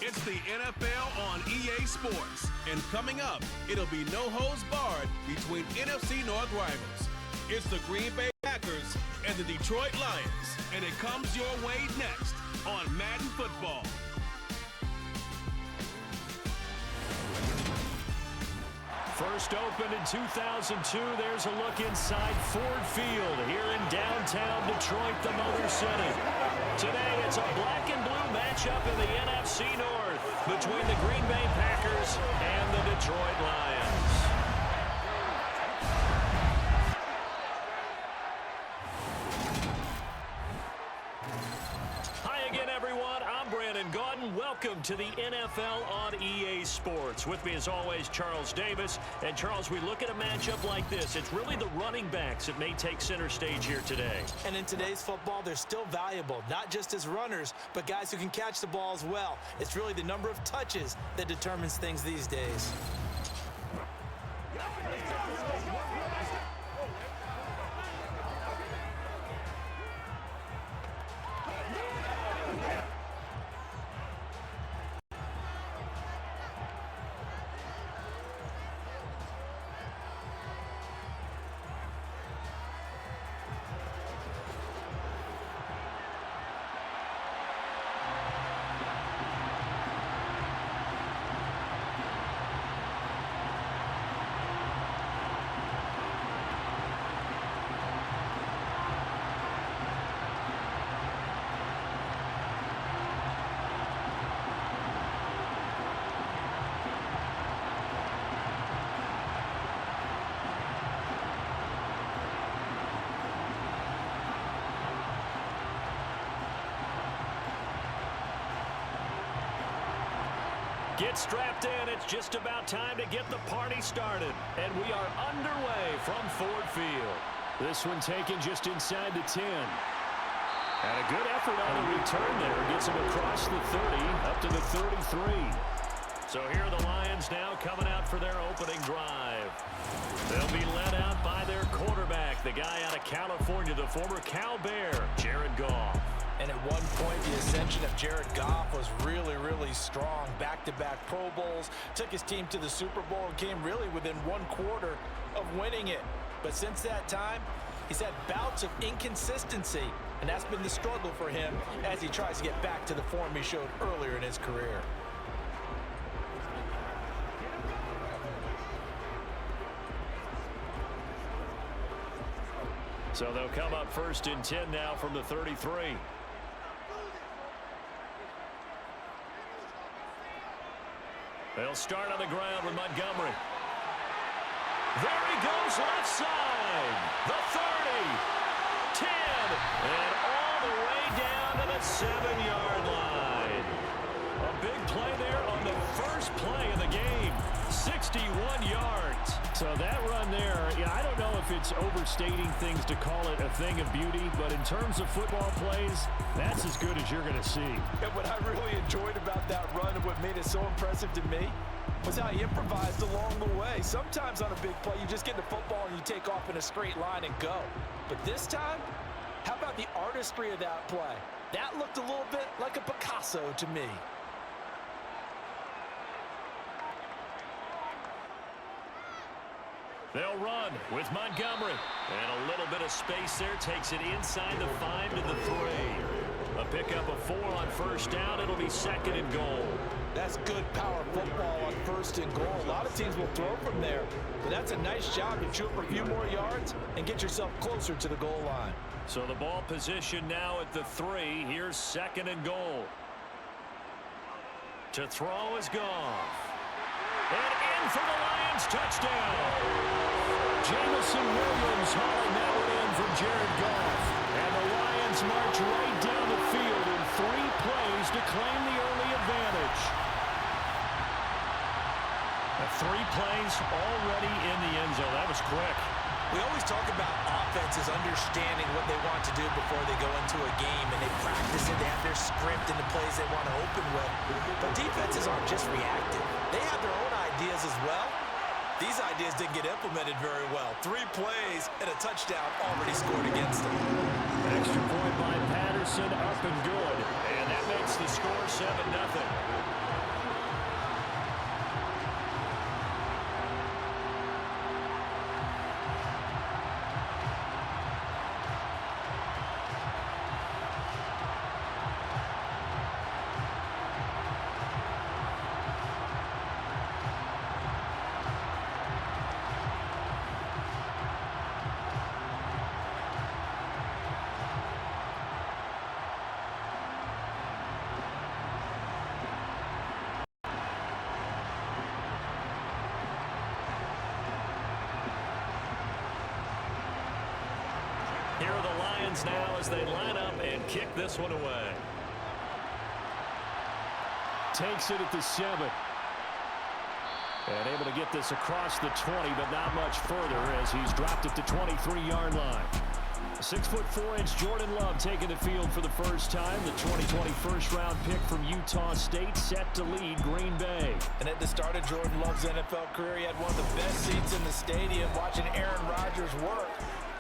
It's the NFL on EA Sports. And coming up, it'll be no holds barred between NFC North rivals. It's the Green Bay Packers and the Detroit Lions. And it comes your way next on Madden Football. First opened in 2002, there's a look inside Ford Field here in downtown Detroit, the Motor City. Today, it's a black and blue matchup in the NFC North between the Green Bay Packers and the Detroit Lions. Welcome to the NFL on EA Sports. With me, as always, Charles Davis. And, Charles, we look at a matchup like this. It's really the running backs that may take center stage here today. And in today's football, they're still valuable, not just as runners, but guys who can catch the ball as well. It's really the number of touches that determines things these days. Get strapped in. It's just about time to get the party started. And we are underway from Ford Field. This one taken just inside the 10. And a good effort on the return there. Gets him across the 30, up to the 33. So here are the Lions now coming out for their opening drive. They'll be led out by their quarterback, the guy out of California, the former Cal Bear, Jared Goff. And at one point, the ascension of Jared Goff was really, really strong. Back-to-back Pro Bowls, took his team to the Super Bowl, and came really within one quarter of winning it. But since that time, he's had bouts of inconsistency, and that's been the struggle for him as he tries to get back to the form he showed earlier in his career. So they'll come up first and 10 now from the 33. They'll start on the ground with Montgomery. There he goes left side. The 30, 10, and all the way down to the 7-yard line. A big play there on the first play of the game. 61 yards. So that run there, yeah, I don't know if it's overstating things to call it a thing of beauty, but in terms of football plays, that's as good as you're going to see. And what I really enjoyed about that run and what made it so impressive to me was how he improvised along the way. Sometimes on a big play, you just get the football and you take off in a straight line and go. But this time, how about the artistry of that play? That looked a little bit like a Picasso to me. They'll run with Montgomery. And a little bit of space there. Takes it inside the 5 to the 3. A pickup of 4 on first down. It'll be second and goal. That's good power football on first and goal. A lot of teams will throw from there. But that's a nice job to chew up a few more yards and get yourself closer to the goal line. So the ball position now at the 3. Here's second and goal. To throw is Goff. And in for the Lions touchdown. Jamison Williams hauling that one in from Jared Goff. And the Lions march right down the field in 3 plays to claim the early advantage. 3 plays already in the end zone. That was quick. We always talk about offenses understanding what they want to do before they go into a game, and they practice it. They have their script and the plays they want to open with. But defenses aren't just reactive. They have their own ideas as well. These ideas didn't get implemented very well. 3 plays and a touchdown already scored against them. Extra point by Patterson, up and good. And that makes the score 7-0. Here are the Lions now as they line up and kick this one away. Takes it at the 7. And able to get this across the 20, but not much further as he's dropped it to 23-yard line. 6'4" Jordan Love taking the field for the first time. The 2020 first-round pick from Utah State set to lead Green Bay. And at the start of Jordan Love's NFL career, he had one of the best seats in the stadium watching Aaron Rodgers work.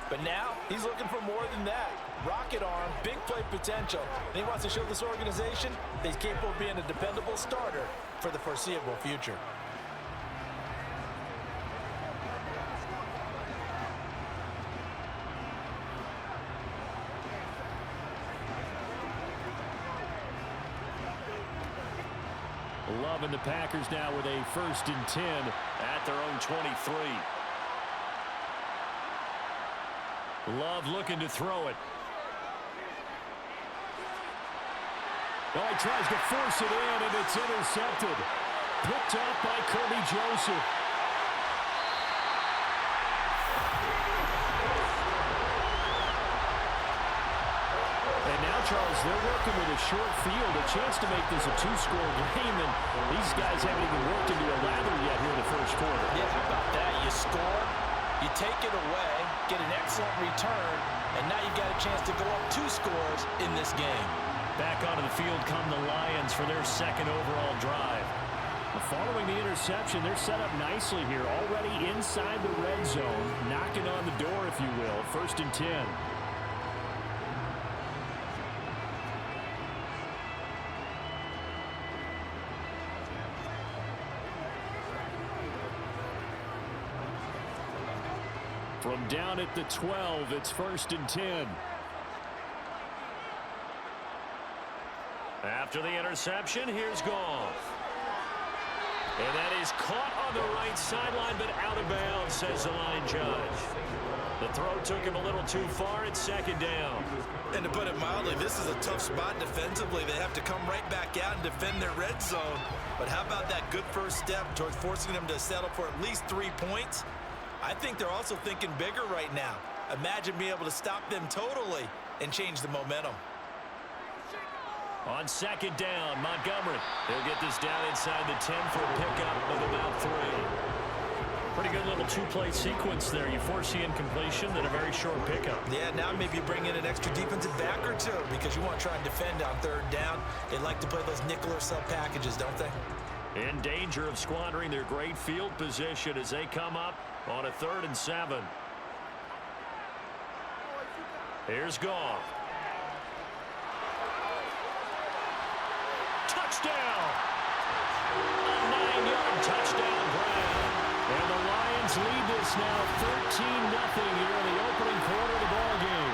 But now he's looking for more than that. Rocket arm, big play potential. And he wants to show this organization that he's capable of being a dependable starter for the foreseeable future. Love and the Packers now with a 1st and 10 at their own 23. Love looking to throw it. Well, he tries to force it in, and it's intercepted. Picked up by Kirby Joseph. And now, Charles, they're working with a short field, a chance to make this a 2-score game, and these guys haven't even worked into a lather yet here in the first quarter. Yeah, how about that? You score, you take it away, get an excellent return, and now you've got a chance to go up 2 scores in this game. Back onto the field come the Lions for their 2nd overall drive. Following the interception, they're set up nicely here, already inside the red zone, knocking on the door, if you will. 1st and 10. From down at the 12, it's 1st and 10. After the interception, here's Goff. And that is caught on the right sideline, but out of bounds, says the line judge. The throw took him a little too far. It's 2nd down. And to put it mildly, this is a tough spot defensively. They have to come right back out and defend their red zone. But how about that good first step towards forcing them to settle for at least 3 points? I think they're also thinking bigger right now. Imagine being able to stop them totally and change the momentum. On 2nd down, Montgomery. He'll get this down inside the 10 for a pickup of about 3. Pretty good little 2-play sequence there. You force the incompletion, then a very short pickup. Yeah, now maybe you bring in an extra defensive back or 2 because you want to try and defend on 3rd down. They like to play those nickel or sub packages, don't they? In danger of squandering their great field position as they come up on a 3rd and 7. Here's Goff. Touchdown! A 9-yard touchdown grab. And the Lions lead this now 13-0 here in the opening quarter of the ball game.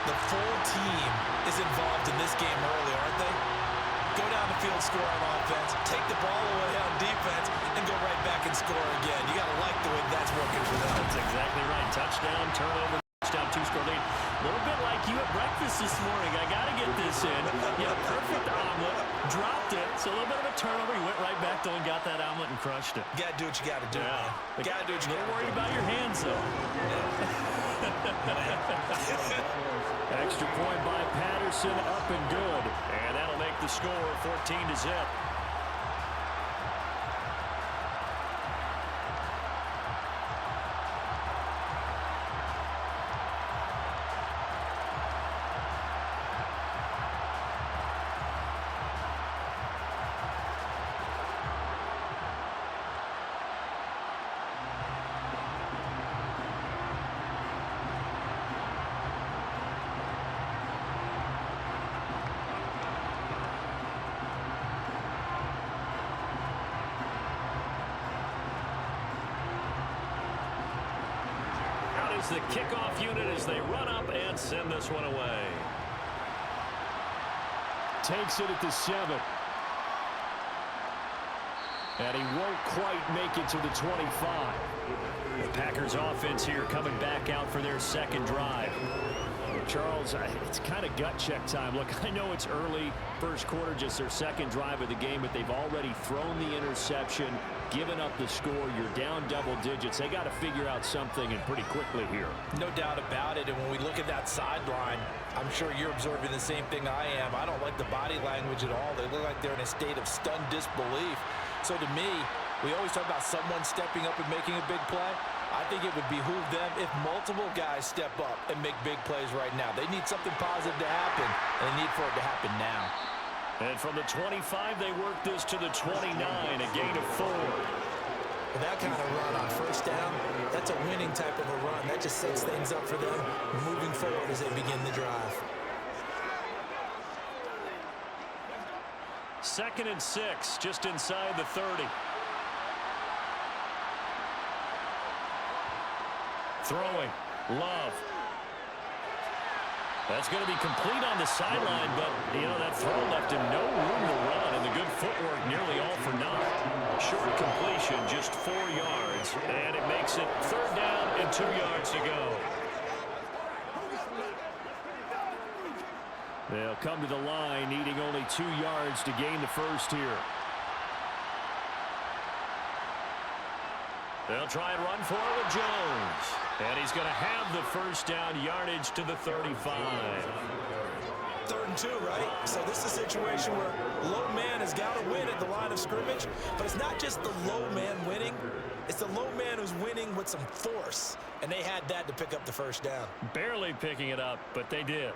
The full team is involved in this game early, aren't they? Go down the field, score on offense, take the ball away on defense, and go right back and score again. You got to like the way that's working for them. That's exactly right. Touchdown, turnover, touchdown, 2-score lead. A little bit like you at breakfast this morning. I got to get this in. Yeah, perfect omelet, dropped it. So a little bit of a turnover. You went right back though and got that omelet and crushed it. You got to do what you got to do. Yeah. You got to do what you got to do. A little worried about your hands though. Extra point by Patterson, up and good. And that'll make the score 14-0. The kickoff unit as they run up and send this one away. Takes it at the 7. And he won't quite make it to the 25. The Packers offense here coming back out for their second drive. Charles, it's kind of gut check time. Look, I know it's early, first quarter, just their second drive of the game, but they've already thrown the interception, given up the score. You're down double digits. They got to figure out something, and pretty quickly here. No doubt about it. And when we look at that sideline, I'm sure you're observing the same thing I am. I don't like the body language at all. They look like they're in a state of stunned disbelief. So to me, we always talk about someone stepping up and making a big play. I think it would behoove them if multiple guys step up and make big plays right now. They need something positive to happen, and they need for it to happen now. And from the 25, they work this to the 29, a gain of 4. With that kind of run on first down, that's a winning type of a run. That just sets things up for them moving forward as they begin the drive. 2nd and 6, just inside the 30. Throwing, Love. That's going to be complete on the sideline, but, you know, that throw left him no room to run, and the good footwork nearly all for naught. Short completion, just 4 yards, and it makes it 3rd down and 2 yards to go. They'll come to the line, needing only 2 yards to gain the first here. They'll try and run for it with Jones. And he's going to have the first down, yardage to the 35. 3rd and 2, right? So this is a situation where low man has got to win at the line of scrimmage. But it's not just the low man winning. It's the low man who's winning with some force. And they had that to pick up the first down. Barely picking it up, but they did.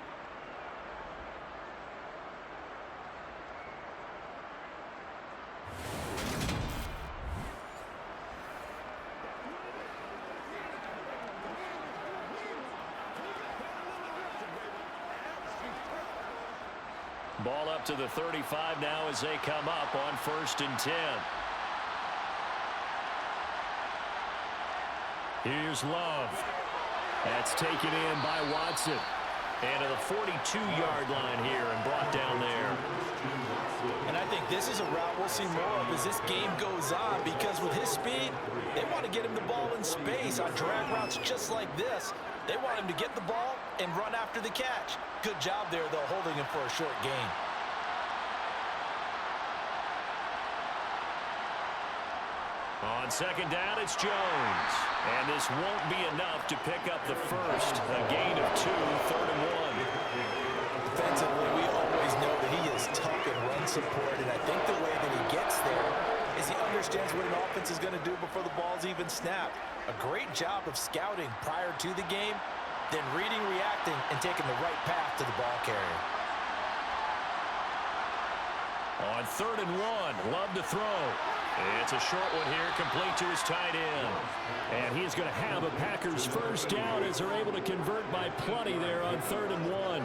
Ball up to the 35 now as they come up on 1st and 10. Here's Love. That's taken in by Watson. And to the 42-yard line here and brought down there. And I think this is a route we'll see more of as this game goes on, because with his speed, they want to get him the ball in space on drag routes just like this. They want him to get the ball and run after the catch. Good job there, though, holding him for a short gain. On 2nd down, it's Jones. And this won't be enough to pick up the first. A gain of 2, 3rd and 1. Defensively, we always know that he is tough in run support, and I think the way that he gets there is he understands what an offense is going to do before the ball's even snapped. A great job of scouting prior to the game, then reading, reacting, and taking the right path to the ball carrier. On 3rd and 1, Love to throw. It's a short one here, complete to his tight end. And he's going to have a Packers first down as they're able to convert by plenty there on 3rd and 1.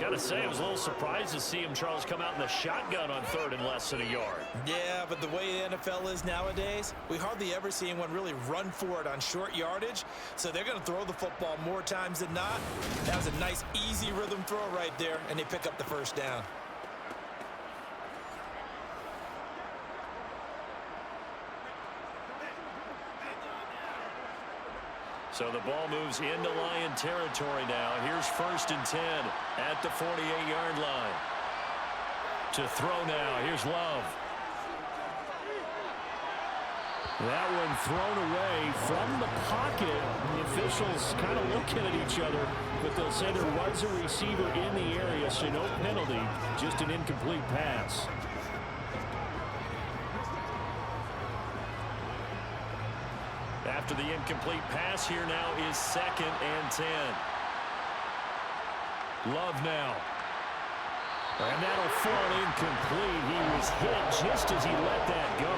Got to say, I was a little surprised to see him, Charles, come out in the shotgun on 3rd and less than a yard. Yeah, but the way the NFL is nowadays, we hardly ever see anyone really run for it on short yardage. So they're going to throw the football more times than not. That was a nice, easy rhythm throw right there, and they pick up the first down. So the ball moves into Lion territory now. Here's 1st and 10 at the 48-yard line. To throw now. Here's Love. That one thrown away from the pocket. The officials kind of looking at each other, but they'll say there was a receiver in the area, so no penalty, just an incomplete pass. After the incomplete pass, here now is 2nd and 10. Love now. And that'll fall incomplete. He was hit just as he let that go.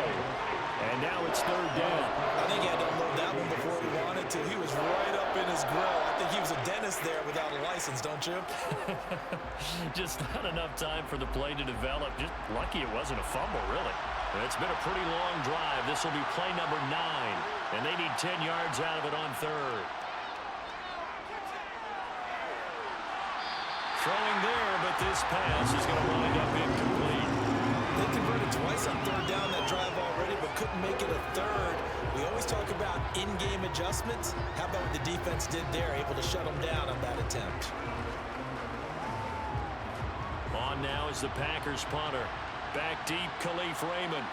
And now it's 3rd down. I think he had to unload that one before he wanted to. He was right up in his grill. I think he was a dentist there without a license, don't you? Just not enough time for the play to develop. Just lucky it wasn't a fumble, really. It's been a pretty long drive. This will be play number 9. And they need 10 yards out of it on 3rd. Throwing there, but this pass is going to wind up incomplete. They converted twice on third down that drive already, but couldn't make it a third. We always talk about in-game adjustments. How about what the defense did there, able to shut them down on that attempt? On now is the Packers punter. Back deep, Khalif Raymond.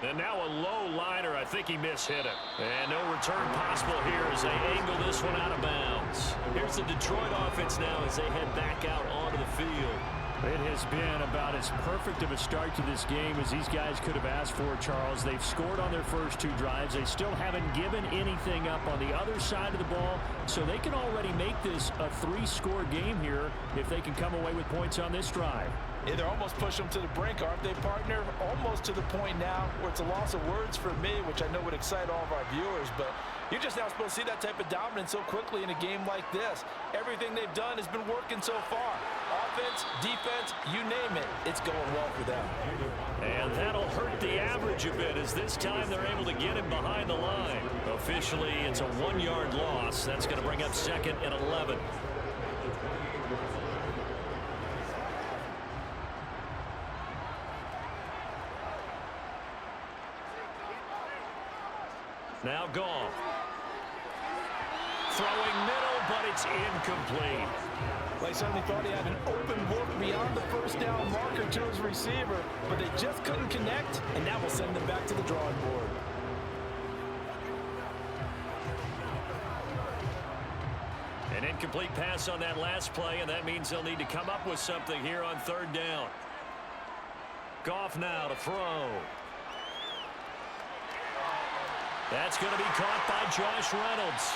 And now a low liner. I think he mishit it. And no return possible here as they angle this one out of bounds. Here's the Detroit offense now as they head back out onto the field. It has been about as perfect of a start to this game as these guys could have asked for, Charles. They've scored on their first two drives. They still haven't given anything up on the other side of the ball, so they can already make this a 3-score game here if they can come away with points on this drive. Yeah, they're almost pushing them to the brink, aren't they, partner? Almost to the point now where it's a loss of words for me, which I know would excite all of our viewers, but you're just now supposed to see that type of dominance so quickly in a game like this. Everything they've done has been working so far. Offense, defense, you name it, it's going well for them. And that'll hurt the average a bit as this time they're able to get him behind the line. Officially, it's a 1-yard loss. That's going to bring up 2nd and 11. Now Goff. Throwing middle, but it's incomplete. They certainly thought he had an open look beyond the first down marker to his receiver, but they just couldn't connect, and that will send them back to the drawing board. An incomplete pass on that last play, and that means they'll need to come up with something here on 3rd down. Goff now to throw. That's going to be caught by Josh Reynolds.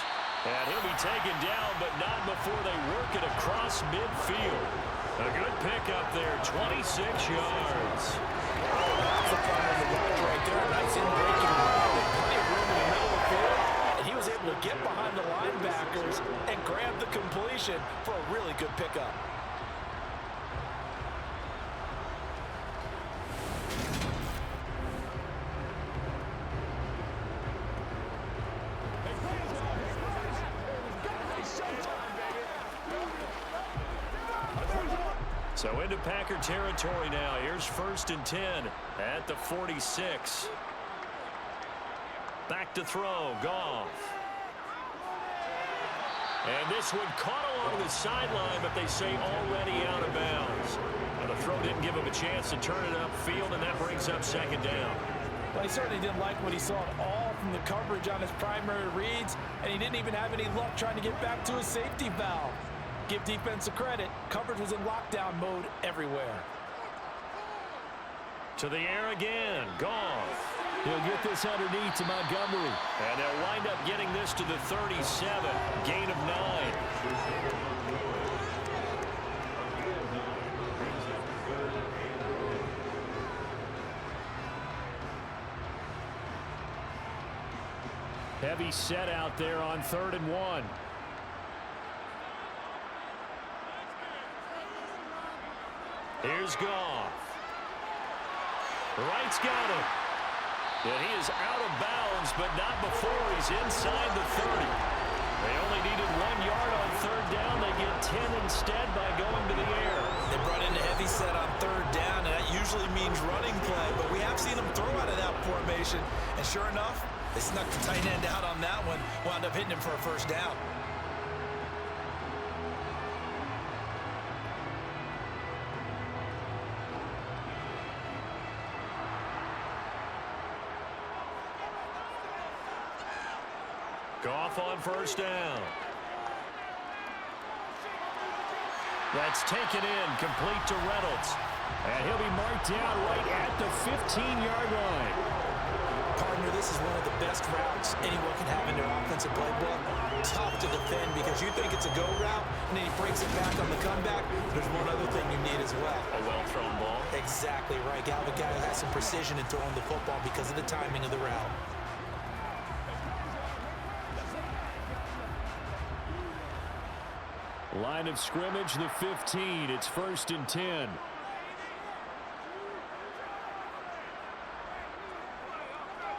And he'll be taken down, but not before they work it across midfield. A good pickup there, 26 yards. That's the part of the watch right there. Nice in-breaking route with plenty of room in the middle of the field. And he was able to get behind the linebackers and grab the completion for a really good pickup. So into Packer territory now. Here's 1st and 10 at the 46. Back to throw, Goff. And this one caught along the sideline, but they say already out of bounds. And the throw didn't give him a chance to turn it upfield, and that brings up 2nd down. Well, he certainly didn't like what he saw at all from the coverage on his primary reads, and he didn't even have any luck trying to get back to his safety valve. Give defense a credit. Coverage was in lockdown mode everywhere. To the air again. Goff. He'll get this underneath to Montgomery. And they'll wind up getting this to the 37. Gain of 9. Heavy set out there on 3rd and 1. Here's Goff. Wright's got it. And he is out of bounds, but not before he's inside the 30. They only needed 1 yard on 3rd down. They get 10 instead by going to the air. They brought in a heavy set on 3rd down, and that usually means running play, but we have seen them throw out of that formation. And sure enough, they snuck the tight end out on that one, wound up hitting him for a 1st down. Goff on 1st down. That's taken in, complete to Reynolds. And he'll be marked down right at the 15-yard line. Partner, this is one of the best routes anyone can have in their offensive playbook. Tough to defend because you think it's a go route, and then he breaks it back on the comeback. There's one other thing you need as well. A well-thrown ball. Exactly right. You have a guy who has some precision in throwing the football because of the timing of the route. Line of scrimmage, the 15. It's 1st and 10.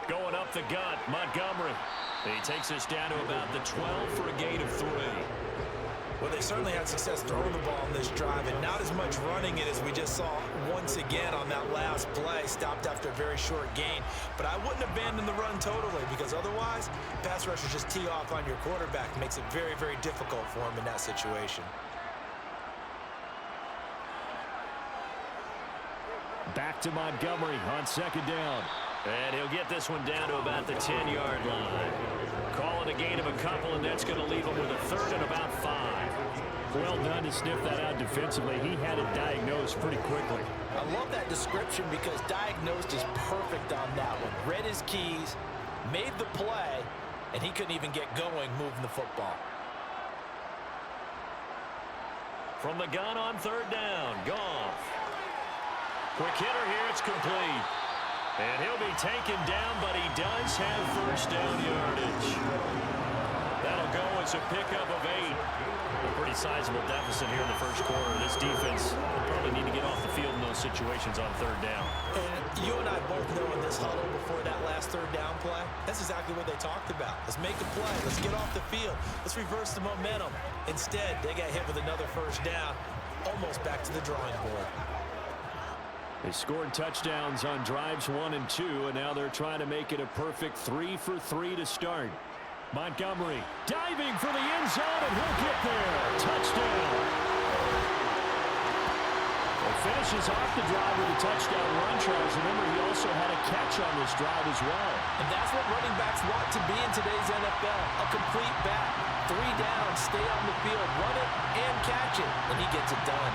Going up the gut, Montgomery. He takes us down to about the 12 for a gain of 3. Well, they certainly had success throwing the ball on this drive, and not as much running it as we just saw once again on that last play. Stopped after a very short gain. But I wouldn't abandon the run totally, because otherwise, pass rushers just tee off on your quarterback. Makes it very, very difficult for him in that situation. Back to Montgomery on second down. And he'll get this one down to about the 10-yard line. Call it a gain of a couple, and that's going to leave him with a third and about 5. Well done to sniff that out defensively. He had it diagnosed pretty quickly. I love that description because diagnosed is perfect on that one. Read his keys, made the play, and he couldn't even get going moving the football. From the gun on third down, Goff. Quick hitter here, it's complete. And he'll be taken down, but he does have first down yardage. That'll go as a pickup of 8. A pretty sizable deficit here in the first quarter. This defense will probably need to get off the field in those situations on third down. And you and I both know in this huddle before that last third down play, that's exactly what they talked about. Let's make a play. Let's get off the field. Let's reverse the momentum. Instead, they got hit with another first down, almost back to the drawing board. They scored touchdowns on drives 1 and 2, and now they're trying to make it a perfect 3 for 3 to start. Montgomery diving for the end zone, and he'll get there. Touchdown. He finishes off the drive with a touchdown run, Charles. Remember, he also had a catch on this drive as well. And that's what running backs want to be in today's NFL. A complete back. 3 down, stay on the field, run it, and catch it. And he gets it done.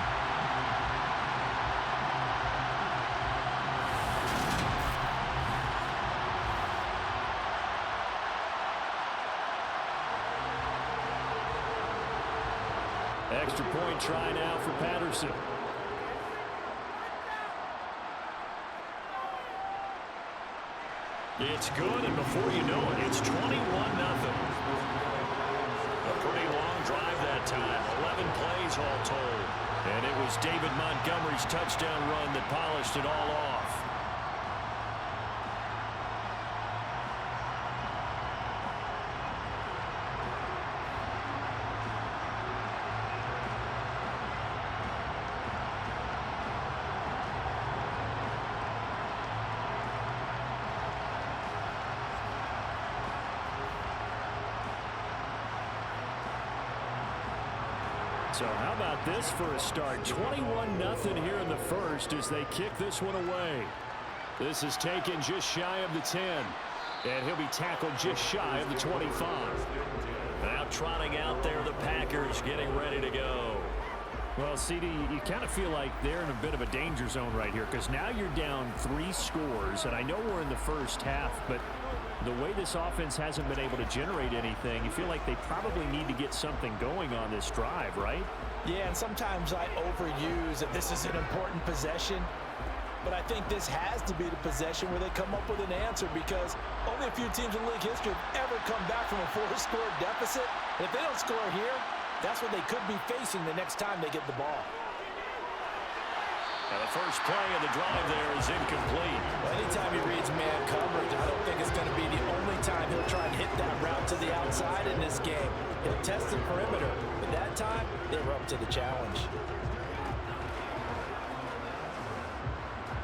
Extra point try now for Patterson. It's good, and before you know it, it's 21-0. A pretty long drive that time. 11 plays all told. And it was David Montgomery's touchdown run that polished it all off. So how about this for a start? 21-0 here in the first as they kick this one away. This is taken just shy of the 10. And he'll be tackled just shy of the 25. Now trotting out there, the Packers getting ready to go. Well, CD, you kind of feel like they're in a bit of a danger zone right here because now you're down 3 scores. And I know we're in the first half, but the way this offense hasn't been able to generate anything, you feel like they probably need to get something going on this drive, right? Yeah, and sometimes I overuse that this is an important possession. But I think this has to be the possession where they come up with an answer because only a few teams in league history have ever come back from a 4-score deficit. And if they don't score here, that's what they could be facing the next time they get the ball. Now the first play of the drive there is incomplete. Well, anytime he reads man coverage, I don't think it's going to be the only time he'll try and hit that route to the outside in this game. He'll test the perimeter, but that time, they were up to the challenge.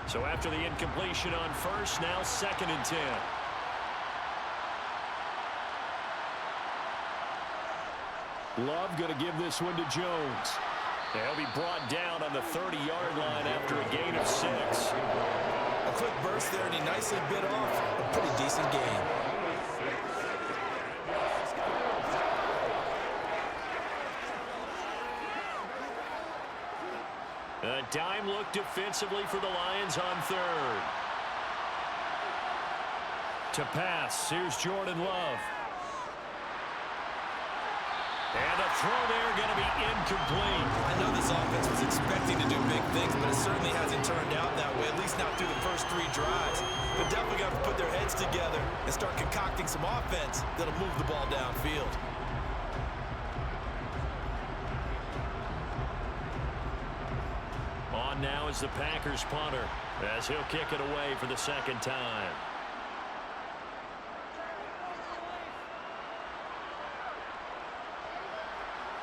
So after the incompletion on first, now 2nd and 10. Love going to give this one to Jones. He'll be brought down on the 30-yard line after a gain of 6. A quick burst there, and he nicely bit off a pretty decent gain. A dime look defensively for the Lions on third. To pass, here's Jordan Love. And a throw there going to be incomplete. I know this offense was expecting to do big things, but it certainly hasn't turned out that way, at least not through the first 3 drives. They're definitely going to put their heads together and start concocting some offense that'll move the ball downfield. On now is the Packers punter as he'll kick it away for the 2nd time.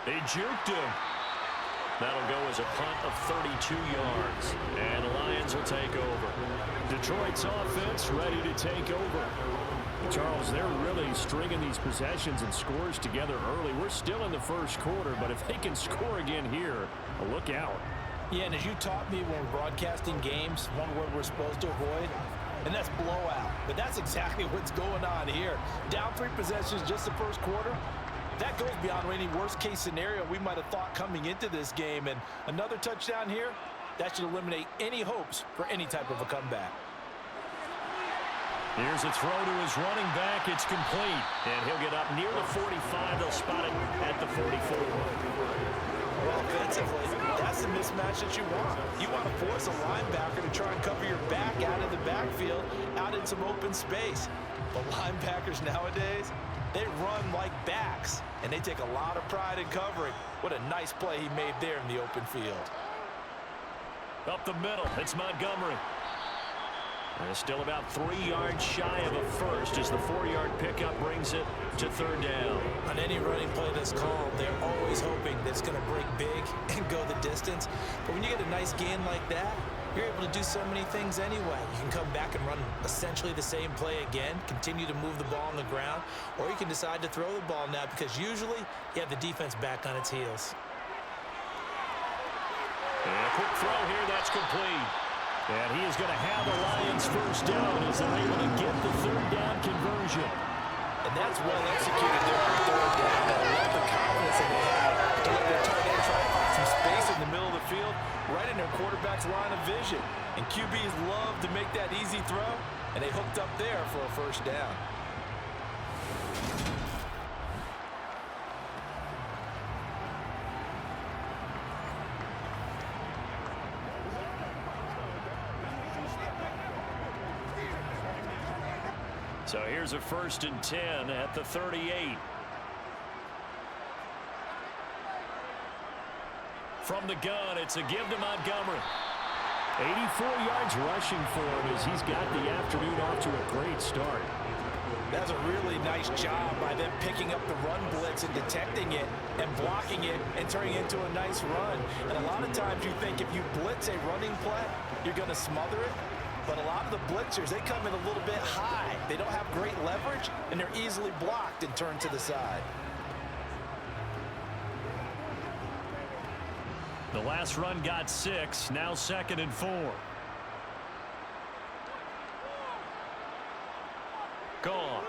He juked him. That'll go as a punt of 32 yards. And the Lions will take over. Detroit's offense ready to take over. Charles, they're really stringing these possessions and scores together early. We're still in the first quarter, but if they can score again here, look out. Yeah, and as you taught me when we're broadcasting games, one word we're supposed to avoid, and that's blowout. But that's exactly what's going on here. Down 3 possessions just the first quarter. That goes beyond any worst-case scenario we might have thought coming into this game. And another touchdown here, that should eliminate any hopes for any type of a comeback. Here's a throw to his running back. It's complete. And he'll get up near the 45. They'll spot it at the 44. Well, offensively, that's the mismatch that you want. You want to force a linebacker to try and cover your back out of the backfield, out in some open space. But linebackers nowadays, they run like backs, and they take a lot of pride in covering. What a nice play he made there in the open field. Up the middle, it's Montgomery. And it's still about 3 yards shy of a first as the 4-yard pickup brings it to 3rd down. On any running play that's called, they're always hoping that it's going to break big and go the distance. But when you get a nice gain like that, you're able to do so many things anyway. You can come back and run essentially the same play again, continue to move the ball on the ground, or you can decide to throw the ball now because usually you have the defense back on its heels. And a quick throw here, that's complete. And he is going to have the Lions first down as they're able to get the 3rd down conversion. And that's well executed there on 3rd down. I love the confidence that they have to let their tight end try to find some space in the middle of the field, right in their quarterback's line of vision. And QBs love to make that easy throw, and they hooked up there for a first down. So here's a 1st and 10 at the 38. From the gun, it's a give to Montgomery. 84 yards rushing for him as he's got the afternoon off to a great start. That's a really nice job by them picking up the run blitz and detecting it and blocking it and turning it into a nice run. And a lot of times you think if you blitz a running play, you're going to smother it. But a lot of the blitzers, they come in a little bit high. They don't have great leverage, and they're easily blocked and turned to the side. The last run got 6, now 2nd and 4. Gone.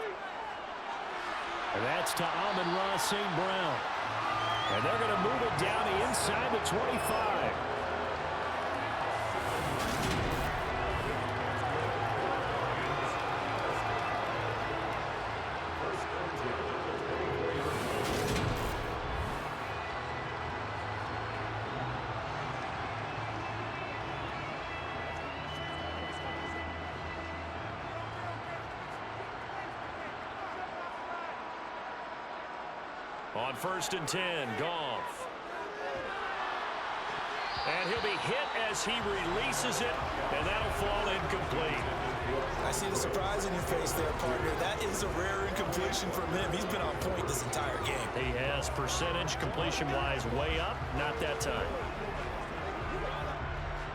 And that's to Amon-Ra St. Brown. And they're going to move it down the inside the 25. On 1st and 10, Goff. And he'll be hit as he releases it, and that'll fall incomplete. I see the surprise in your face there, partner. That is a rare incompletion from him. He's been on point this entire game. He has percentage completion-wise way up, not that time.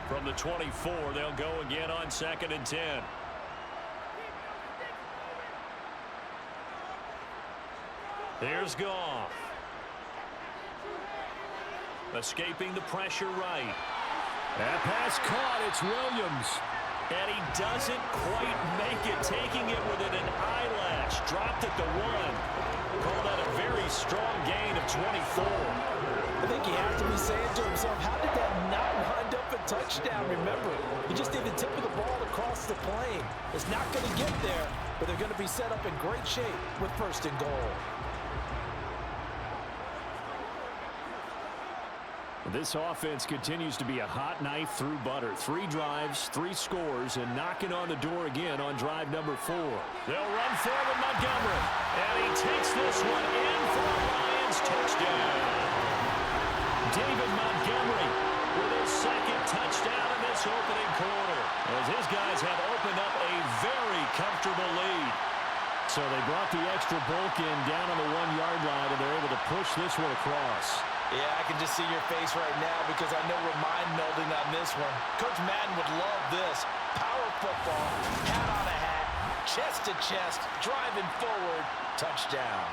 From the 24, they'll go again on 2nd and 10. Here's Goff. Escaping the pressure right. That pass caught. It's Williams. And he doesn't quite make it, taking it within an eyelash. Dropped at the 1. Call that a very strong gain of 24. I think he has to be saying to himself, how did that not wind up a touchdown? Remember, he just did the tip of the ball across the plane. It's not going to get there, but they're going to be set up in great shape with 1st and goal. This offense continues to be a hot knife through butter. 3 drives, 3 scores, and knocking on the door again on drive number 4. They'll run forward Montgomery. And he takes this one in for a Lions touchdown. David Montgomery with his 2nd touchdown in this opening quarter, as his guys have opened up a very comfortable lead. So they brought the extra bulk in down on the 1-yard line, and they're able to push this one across. Yeah, I can just see your face right now because I know we're mind melding on this one. Coach Madden would love this. Power football, hat on a hat, chest to chest, driving forward, touchdown.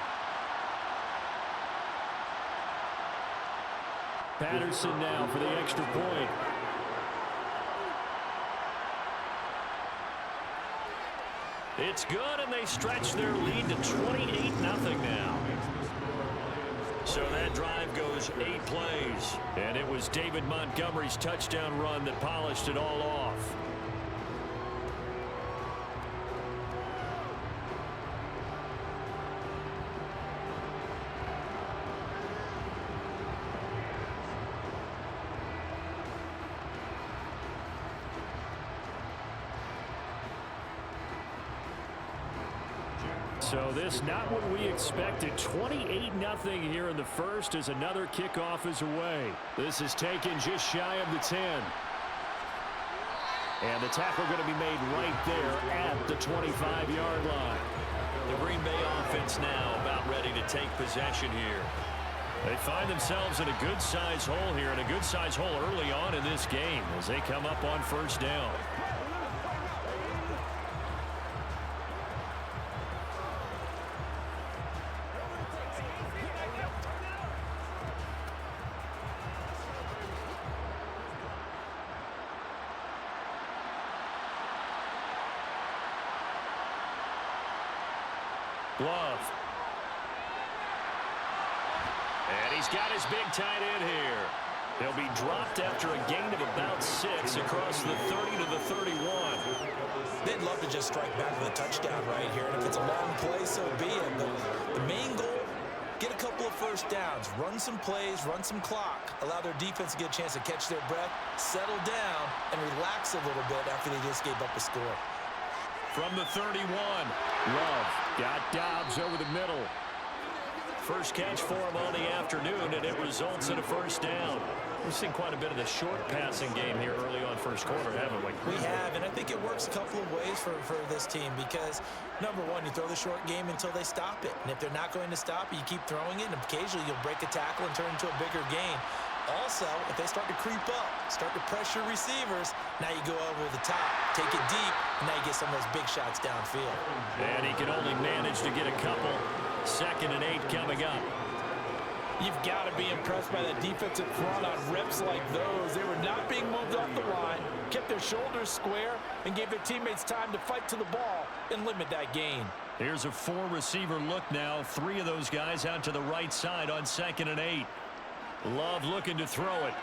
Patterson now for the extra point. It's good, and they stretch their lead to 28-0 now. So that drive goes 8 plays, and it was David Montgomery's touchdown run that polished it all off. So this not what we expected. 28-0 here in the first as another kickoff is away. This is taken just shy of the 10. And the tackle going to be made right there at the 25-yard line. The Green Bay offense now about ready to take possession here. They find themselves in a good-sized hole here, and a good-sized hole early on in this game as they come up on first down. Love. And he's got his big tight end here. He'll be dropped after a gain of about 6 across the 30 to the 31. They'd love to just strike back with a touchdown right here. And if it's a long play, so be it. The main goal, get a couple of first downs, run some plays, run some clock, allow their defense to get a chance to catch their breath, settle down, and relax a little bit after they just gave up a score. From the 31, Love got Dobbs over the middle. First catch for him on the afternoon, and it results in a first down. We've seen quite a bit of the short passing game here early on first quarter, haven't we? We have, and I think it works a couple of ways for this team because, number one, you throw the short game until they stop it. And if they're not going to stop it, you keep throwing it, and occasionally you'll break a tackle and turn it into a bigger gain. Also, if they start to creep up, start to pressure receivers, now you go over the top, take it deep, and now you get some of those big shots downfield. And he can only manage to get a couple. 2nd and 8 coming up. You've got to be impressed by that defensive front on reps like those. They were not being moved off the line, kept their shoulders square, and gave their teammates time to fight to the ball and limit that gain. Here's a 4-receiver look now. 3 of those guys out to the right side on 2nd and 8. Love looking to throw it.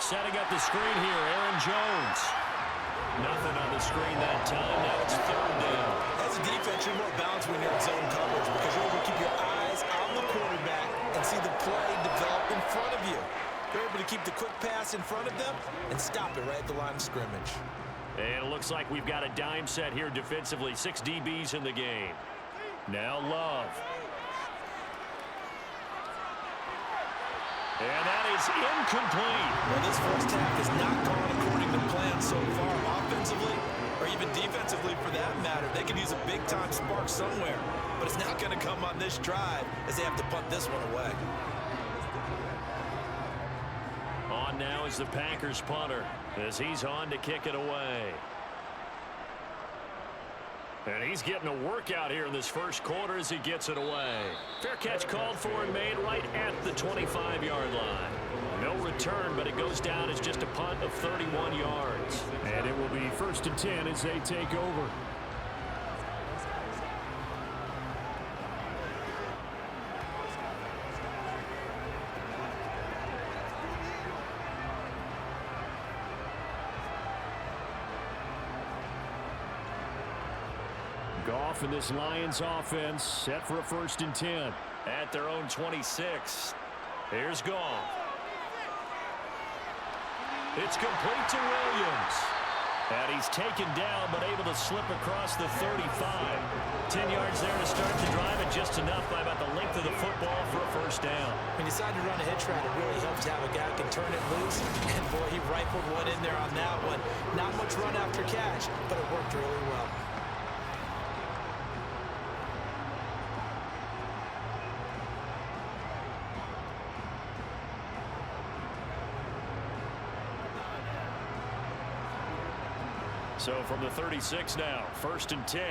Setting up the screen here, Aaron Jones. Nothing on the screen that time. Now it's 3rd down. As a defense, you're more balanced when you're in zone coverage because you're able to keep your eyes on the quarterback and see the play develop in front of you. You're able to keep the quick pass in front of them and stop it right at the line of scrimmage. And it looks like we've got a dime set here defensively. 6 DBs in the game. Now Love. And that is incomplete. Well, this first half has not gone according to plan so far, offensively or even defensively for that matter. They could use a big-time spark somewhere, but it's not going to come on this drive as they have to punt this one away. On now is the Packers punter as he's on to kick it away. And he's getting a workout here in this first quarter as he gets it away. Fair catch called for and made right at the 25-yard line. No return, but it goes down as just a punt of 31 yards. And it will be 1st and 10 as they take over. Goff and this Lions offense set for a 1st and 10 at their own 26. Here's Goff. It's complete to Williams. And he's taken down but able to slip across the 35. 10 yards there to start the drive and just enough by about the length of the football for a 1st down. When you decide to run a hitch route, it really helps to have a guy who can turn it loose. And boy, he rifled one in there on that one. Not much run after catch, but it worked really well. So from the 36 now, 1st and 10.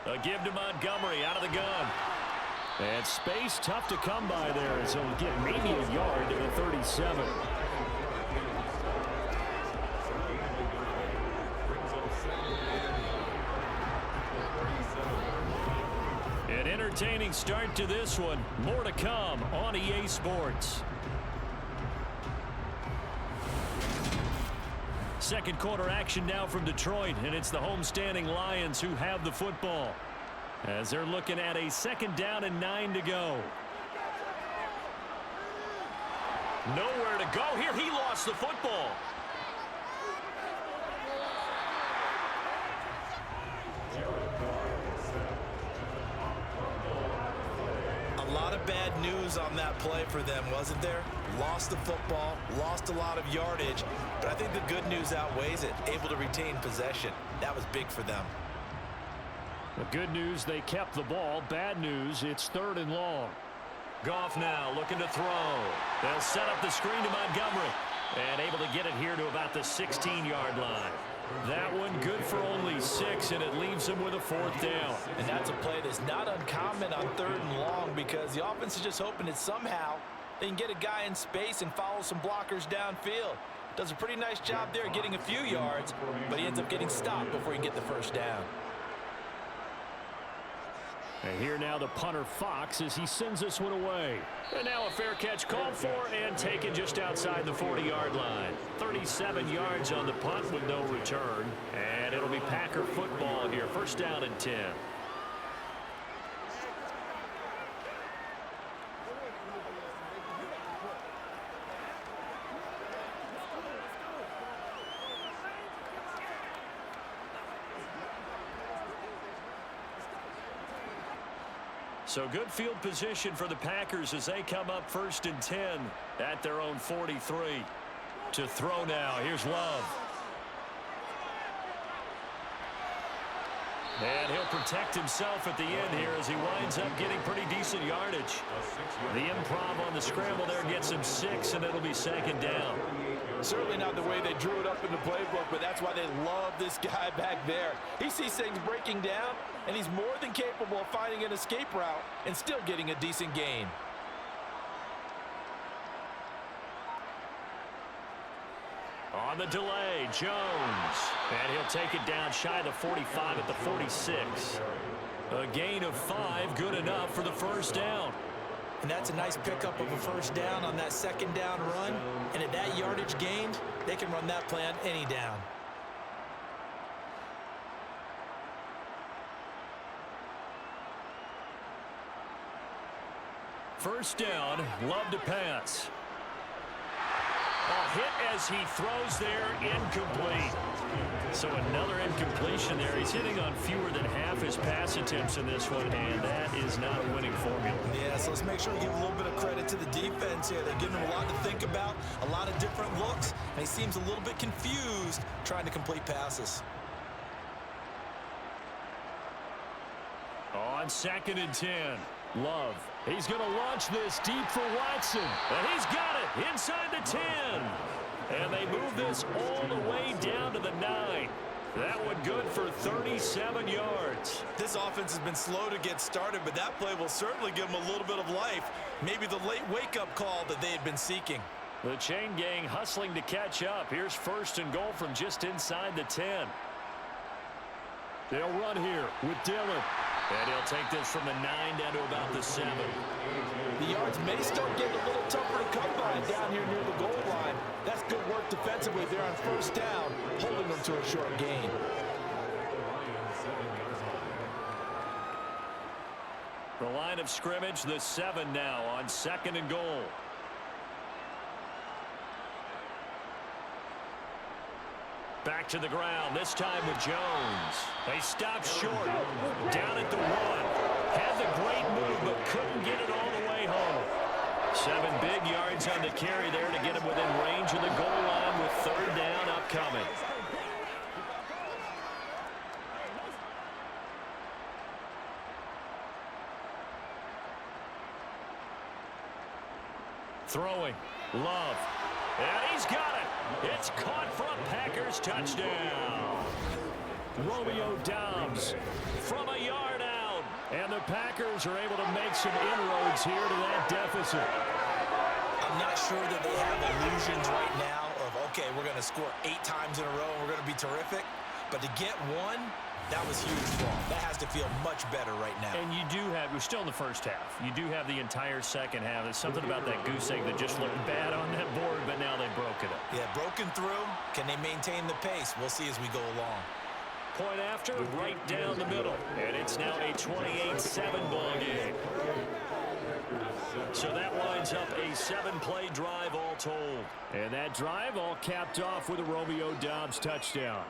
A give to Montgomery out of the gun. And space tough to come by there as he'll get maybe a yard to the 37. An entertaining start to this one. More to come on EA Sports. Second quarter action now from Detroit, and it's the homestanding Lions who have the football as they're looking at a 2nd down and 9 to go. Nowhere to go here. He lost the football. A lot of bad news on that play for them, wasn't there? Lost the football, lost a lot of yardage, but I think the good news outweighs it. Able to retain possession. That was big for them. The good news, they kept the ball. Bad news, it's 3rd and long. Goff now looking to throw. They'll set up the screen to Montgomery and able to get it here to about the 16-yard line. That one good for only 6, and it leaves him with a 4th down. And that's a play that's not uncommon on 3rd and long because the offense is just hoping that somehow they can get a guy in space and follow some blockers downfield. Does a pretty nice job there getting a few yards, but he ends up getting stopped before he can get the 1st down. And here now the punter Fox as he sends this one away. And now a fair catch called for and taken just outside the 40-yard line. 37 yards on the punt with no return. And it'll be Packer football here. 1st down and 10. So good field position for the Packers as they come up 1st and 10 at their own 43. To throw now, here's Love. And he'll protect himself at the end here as he winds up getting pretty decent yardage. The improv on the scramble there gets him 6, and it'll be 2nd down. Certainly not the way they drew it up in the playbook, but that's why they love this guy back there. He sees things breaking down, and he's more than capable of finding an escape route and still getting a decent gain. On the delay, Jones. And he'll take it down shy of the 45 at the 46. A gain of 5, good enough for the 1st down. And that's a nice pickup of a 1st down on that 2nd down run. And at that yardage gained, they can run that play on any down. First down, Love to pass. A hit as he throws there, incomplete. So another incompletion there. He's hitting on fewer than half his pass attempts in this one, and that is not a winning formula. Yeah, so let's make sure we give a little bit of credit to the defense here. They're giving him a lot to think about, a lot of different looks, and he seems a little bit confused trying to complete passes. On 2nd and 10, Love. He's going to launch this deep for Watson. And he's got it inside the 10. And they move this all the way down to the 9. That one good for 37 yards. This offense has been slow to get started, but that play will certainly give them a little bit of life. Maybe the late wake-up call that they had been seeking. The chain gang hustling to catch up. Here's 1st and goal from just inside the 10. They'll run here with Dillon. And he'll take this from the 9 down to about the 7. The yards may start getting a little tougher to come by down here near the goal line. That's good work defensively there on 1st down, holding them to a short gain. The line of scrimmage, the 7 now on 2nd and goal. Back to the ground, this time with Jones. They stop short, down at the 1. Had the great move, but couldn't get it all the way home. 7 big yards on the carry there to get him within range of the goal line with 3rd down upcoming. Throwing, Love. And he's got it. It's caught for a Packers touchdown. Romeo Doubs from a yard out. And the Packers are able to make some inroads here to that deficit. I'm not sure that they have illusions right now of, okay, we're going to score 8 times in a row and we're going to be terrific. But to get one, that was huge for them. That has to feel much better right now. And you do have, we're still in the first half. You do have the entire second half. There's something about that goose egg that just looked bad on that board, but now they've broken it. Yeah, broken through. Can they maintain the pace? We'll see as we go along. Point after, right down the middle. And it's now a 28-7 ball game. So that lines up a 7-play drive all told. And that drive all capped off with a Romeo Doubs touchdown.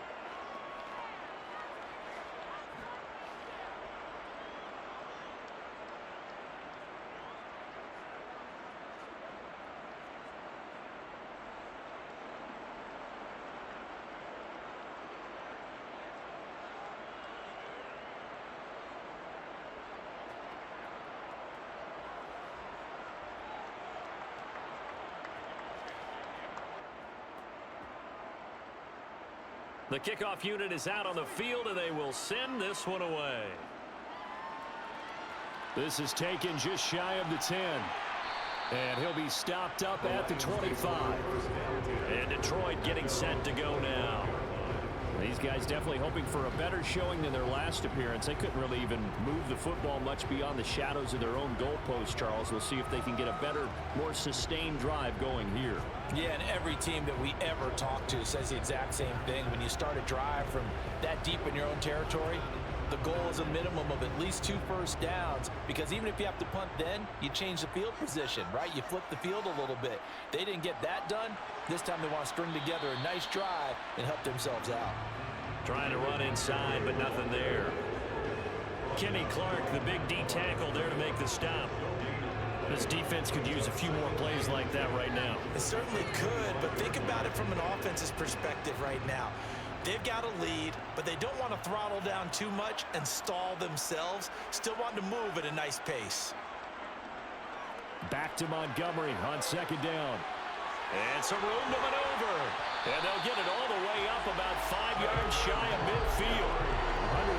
The kickoff unit is out on the field, and they will send this one away. This is taken just shy of the 10. And he'll be stopped up at the 25. And Detroit getting set to go now. These guys definitely hoping for a better showing than their last appearance. They couldn't really even move the football much beyond the shadows of their own goalpost, Charles. We'll see if they can get a better, more sustained drive going here. Yeah, and every team that we ever talk to says the exact same thing. When you start a drive from that deep in your own territory, the goal is a minimum of at least 2 first downs, because even if you have to punt then, you change the field position, right? You flip the field a little bit. They didn't get that done. This time they want to string together a nice drive and help themselves out. Trying to run inside, but nothing there. Kenny Clark, the big D tackle, there to make the stop. This defense could use a few more plays like that right now. It certainly could, but think about it from an offense's perspective right now. They've got a lead, but they don't want to throttle down too much and stall themselves. Still want to move at a nice pace. Back to Montgomery on second down. And some room to maneuver. And they'll get it all the way up about 5 yards shy of midfield.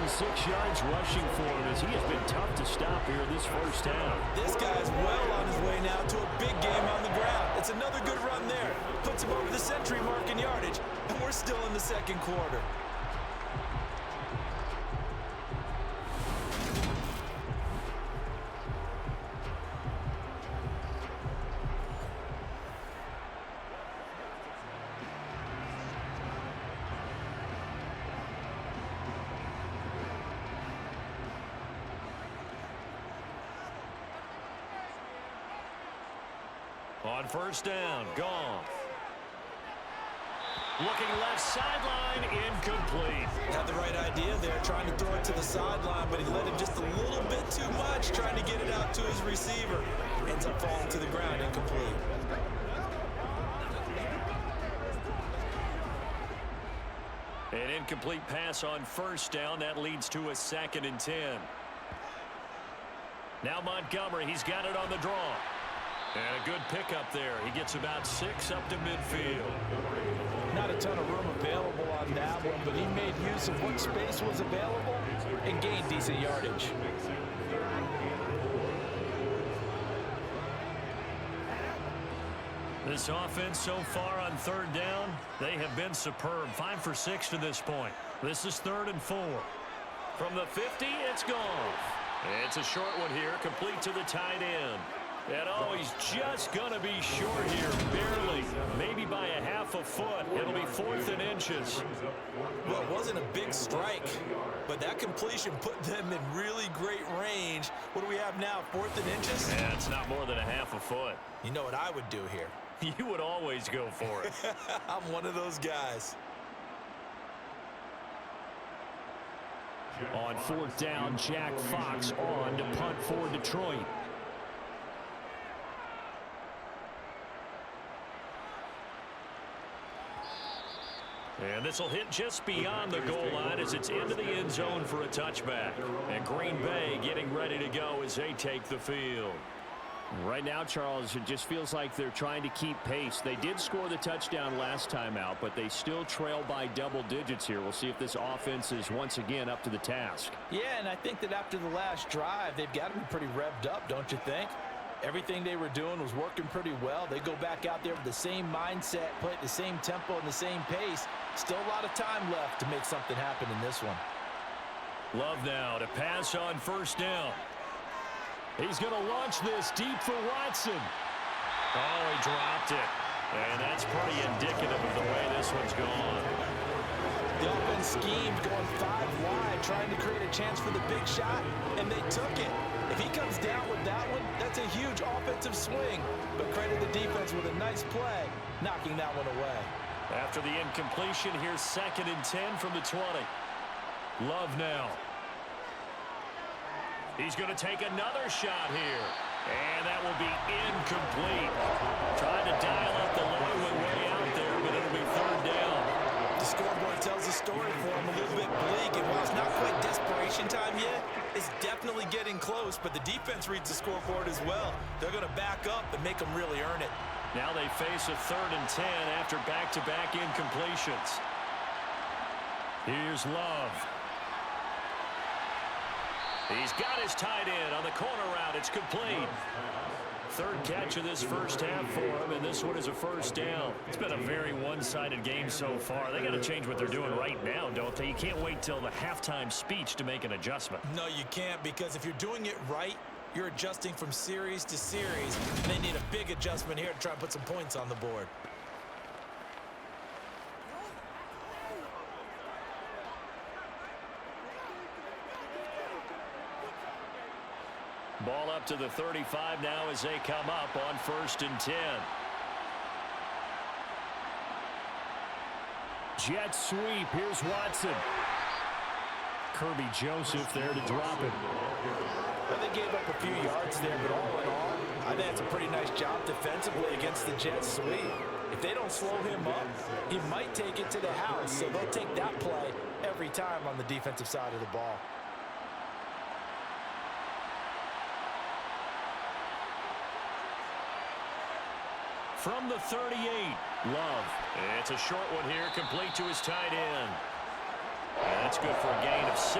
106 yards rushing for him as he has been tough to stop here this first half. This guy's well on his way now to a big game on the ground. It's another good run there. Puts him over the century mark in yardage, and we're still in the second quarter. On first down, Goff. Looking left sideline, incomplete. Had the right idea there, trying to throw it to the sideline, but he let him just a little bit too much, trying to get it out to his receiver. Ends up falling to the ground, incomplete. An incomplete pass on first down. That leads to a 2nd and 10. Now Montgomery, he's got it on the draw. And a good pickup there. He gets about 6 up to midfield. Not a ton of room available on that one, but he made use of what space was available and gained decent yardage. This offense so far on third down, they have been superb. 5 for 6 to this point. This is 3rd and 4. From the 50, it's Goff. It's a short one here, complete to the tight end. And oh, he's just going to be short here, barely, maybe by a half a foot. It'll be 4th and inches. Well, it wasn't a big strike, but that completion put them in really great range. What do we have now, 4th and inches? Yeah, it's not more than a half a foot. You know what I would do here? You would always go for it. I'm one of those guys. On 4th down, Jack Fox on to punt for Detroit. And this will hit just beyond the goal line as it's into the end zone for a touchback. And Green Bay getting ready to go as they take the field. Right now, Charles, it just feels like they're trying to keep pace. They did score the touchdown last time out, but they still trail by double digits here. We'll see if this offense is once again up to the task. Yeah, and I think that after the last drive, they've got to be pretty revved up, don't you think? Everything they were doing was working pretty well. They go back out there with the same mindset, play at the same tempo and the same pace. Still a lot of time left to make something happen in this one. Love now to pass on first down. He's going to launch this deep for Watson. Oh, he dropped it. And that's pretty indicative of the way this one's gone. The offense schemed going 5 wide, trying to create a chance for the big shot, and they took it. If he comes down with that one, that's a huge offensive swing. But credit the defense with a nice play, knocking that one away. After the incompletion, here's 2nd and 10 from the 20. Love now. He's going to take another shot here. And that will be incomplete. Trying to dial up the line went way out there, but it'll be 3rd down. The scoreboard tells a story for him, a little bit bleak, and while it's not quite desperation time yet, it's definitely getting close, but the defense reads the scoreboard as well. They're going to back up and make them really earn it. Now they face a 3rd and 10 after back-to-back incompletions. Here's Love. He's got his tight end on the corner route. It's complete. 3rd catch of this first half for him, and this one is a 1st down. It's been a very one-sided game so far. They got to change what they're doing right now, don't they? You can't wait till the halftime speech to make an adjustment. No, you can't, because if you're doing it right, you're adjusting from series to series, and they need a big adjustment here to try and put some points on the board. Ball up to the 35 now as they come up on 1st and 10. Jet sweep. Here's Watson. Kirby Joseph there to drop it. Well, they gave up a few yards there, but all in all, I think it's a pretty nice job defensively against the jet sweep. If they don't slow him up, he might take it to the house, so they'll take that play every time on the defensive side of the ball. From the 38, Love. It's a short one here, complete to his tight end. And that's good for a gain of 6.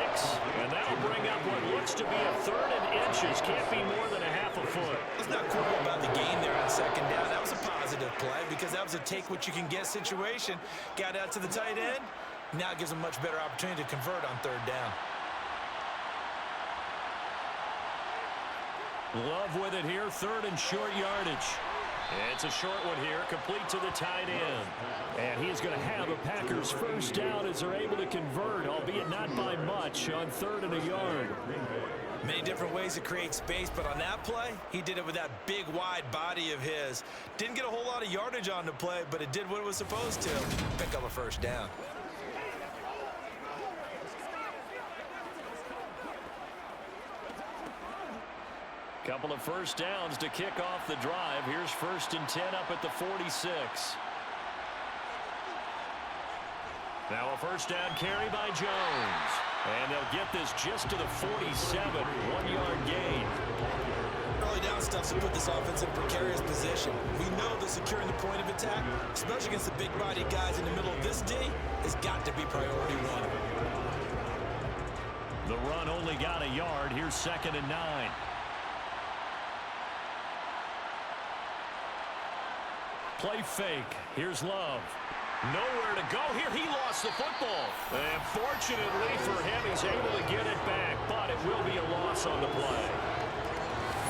And that'll bring up what looks to be a 3rd and inches. Can't be more than a half a foot. It's not cool about the gain there on 2nd down. That was a positive play because that was a take-what-you-can-get situation. Got out to the tight end. Now it gives them a much better opportunity to convert on 3rd down. Love with it here, 3rd and short yardage. It's a short one here, complete to the tight end. And he's going to have a Packers 1st down as they're able to convert, albeit not by much, on 3rd and a yard. Many different ways to create space, but on that play, he did it with that big, wide body of his. Didn't get a whole lot of yardage on the play, but it did what it was supposed to. Pick up a 1st down. Couple of 1st downs to kick off the drive. Here's 1st and 10 up at the 46. Now a 1st down carry by Jones. And they'll get this just to the 47, 1-yard gain. Early down stuff to put this offense in precarious position. We know that securing the point of attack, especially against the big-bodied guys in the middle of this D, has got to be priority 1. The run only got a yard. Here's 2nd and 9. Play fake. Here's Love. Nowhere to go here. He lost the football. And fortunately for him, he's able to get it back, but it will be a loss on the play.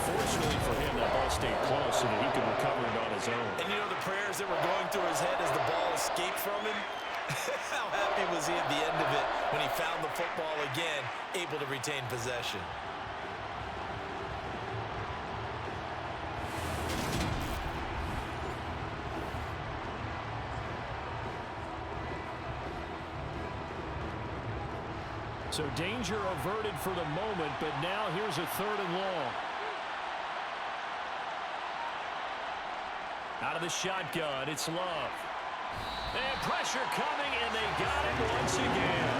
Fortunately for him, that ball stayed close so that he could recover it on his own. And you know the prayers that were going through his head as the ball escaped from him? How happy was he at the end of it when he found the football again, able to retain possession? So danger averted for the moment, but now here's a 3rd and long. Out of the shotgun, it's Love. And pressure coming, and they got him once again.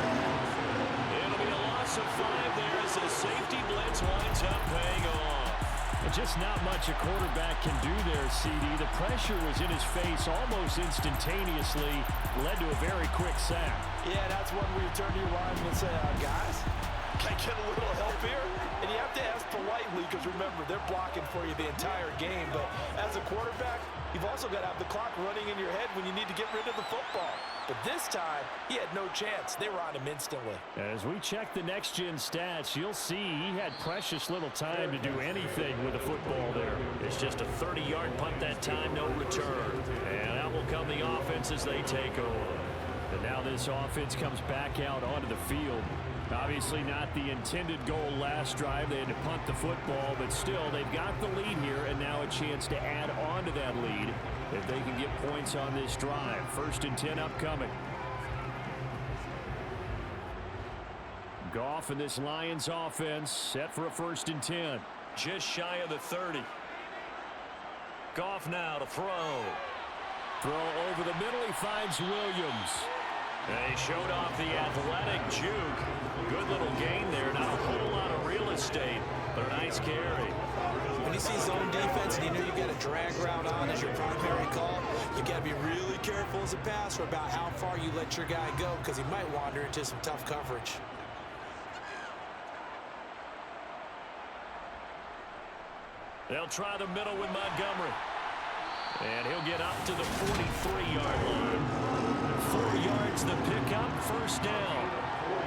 It'll be a loss of 5 there as the safety blitz winds up paying off. And just not much a quarterback can do there, CD. The pressure was in his face almost instantaneously, led to a very quick sack. Yeah, that's one where you turn to your lineman and say, guys, can I get a little help here? And you have to ask politely because, remember, they're blocking for you the entire game. But as a quarterback, you've also got to have the clock running in your head when you need to get rid of the football. But this time, he had no chance. They were on him instantly. As we check the next-gen stats, you'll see he had precious little time to do anything with the football there. It's just a 30-yard punt that time, no return. And that will come the offense as they take over. And now this offense comes back out onto the field. Obviously not the intended goal last drive. They had to punt the football, but still they've got the lead here and now a chance to add on to that lead if they can get points on this drive. 1st and 10 upcoming. Goff and this Lions offense set for a 1st and 10. Just shy of the 30. Goff now to throw. Throw over the middle. He finds Williams. They showed off the athletic juke. Good little gain there. Not a whole lot of real estate, but a nice carry. When you see zone defense and you know you got a drag route on as your primary call, you got to be really careful as a passer about how far you let your guy go because he might wander into some tough coverage. They'll try the middle with Montgomery. And he'll get up to the 43-yard line. 4 yards the pickup, 1st down.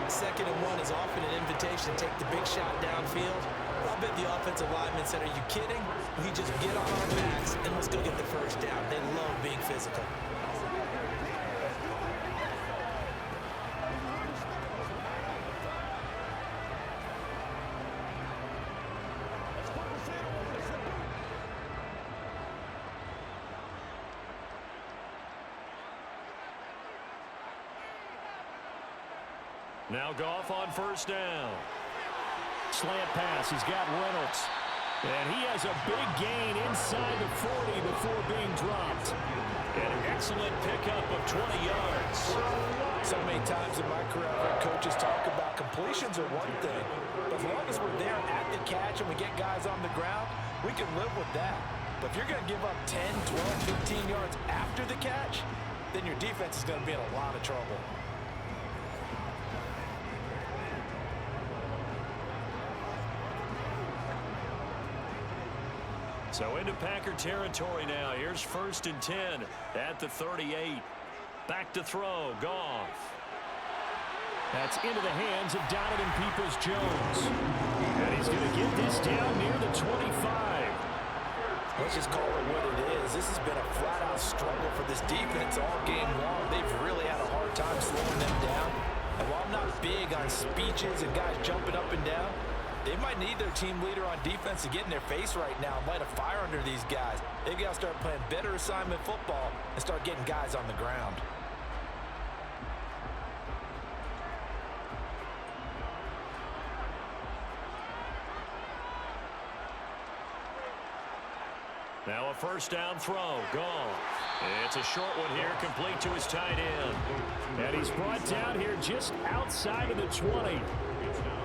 2nd and 1 is often an invitation to take the big shot downfield. But I'll bet the offensive lineman said, are you kidding? We just get on our backs and let's go get the 1st down. They love being physical. Now Goff on 1st down. Slant pass. He's got Reynolds. And he has a big gain inside the 40 before being dropped. And an excellent pickup of 20 yards. So many times in my career, I've heard coaches talk about completions are one thing. But as long as we're there at the catch and we get guys on the ground, we can live with that. But if you're going to give up 10, 12, 15 yards after the catch, then your defense is going to be in a lot of trouble. So into Packer territory now. Here's 1st and 10 at the 38. Back to throw. Goff. That's into the hands of Donovan Peoples-Jones. And he's going to get this down near the 25. Let's just call it what it is. This has been a flat-out struggle for this defense all game long. They've really had a hard time slowing them down. And while I'm not big on speeches and guys jumping up and down, they might need their team leader on defense to get in their face right now and light a fire under these guys. They've got to start playing better assignment football and start getting guys on the ground. Now a 1st down throw. Goff. It's a short one here, complete to his tight end. And he's brought down here just outside of the 20.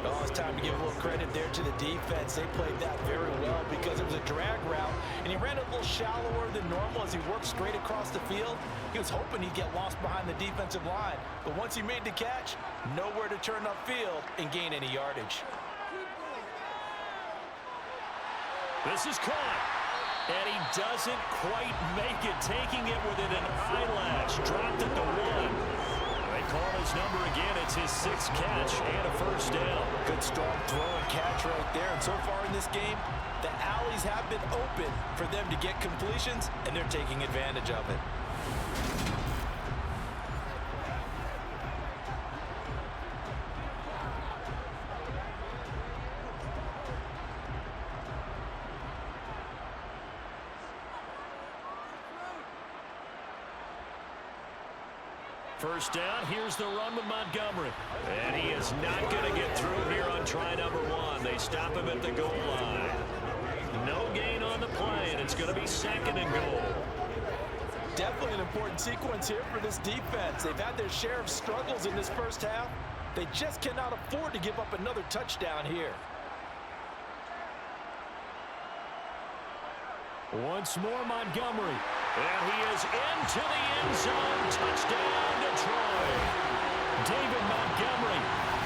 Oh, it's time to give a little credit there to the defense. They played that very well because it was a drag route, and he ran a little shallower than normal as he worked straight across the field. He was hoping he'd get lost behind the defensive line, but once he made the catch, nowhere to turn upfield and gain any yardage. This is caught, and he doesn't quite make it, taking it within an eyelash. Dropped at the 1. Call his number again. It's his 6th catch and a 1st down. Good strong throw and catch right there. And so far in this game, the alleys have been open for them to get completions, and they're taking advantage of it. First down, here's the run with Montgomery. And he is not going to get through here on try number 1. They stop him at the goal line. No gain on the play, and it's going to be 2nd and goal. Definitely an important sequence here for this defense. They've had their share of struggles in this first half. They just cannot afford to give up another touchdown here. Once more, Montgomery. And he is into the end zone. Touchdown, Detroit. David Montgomery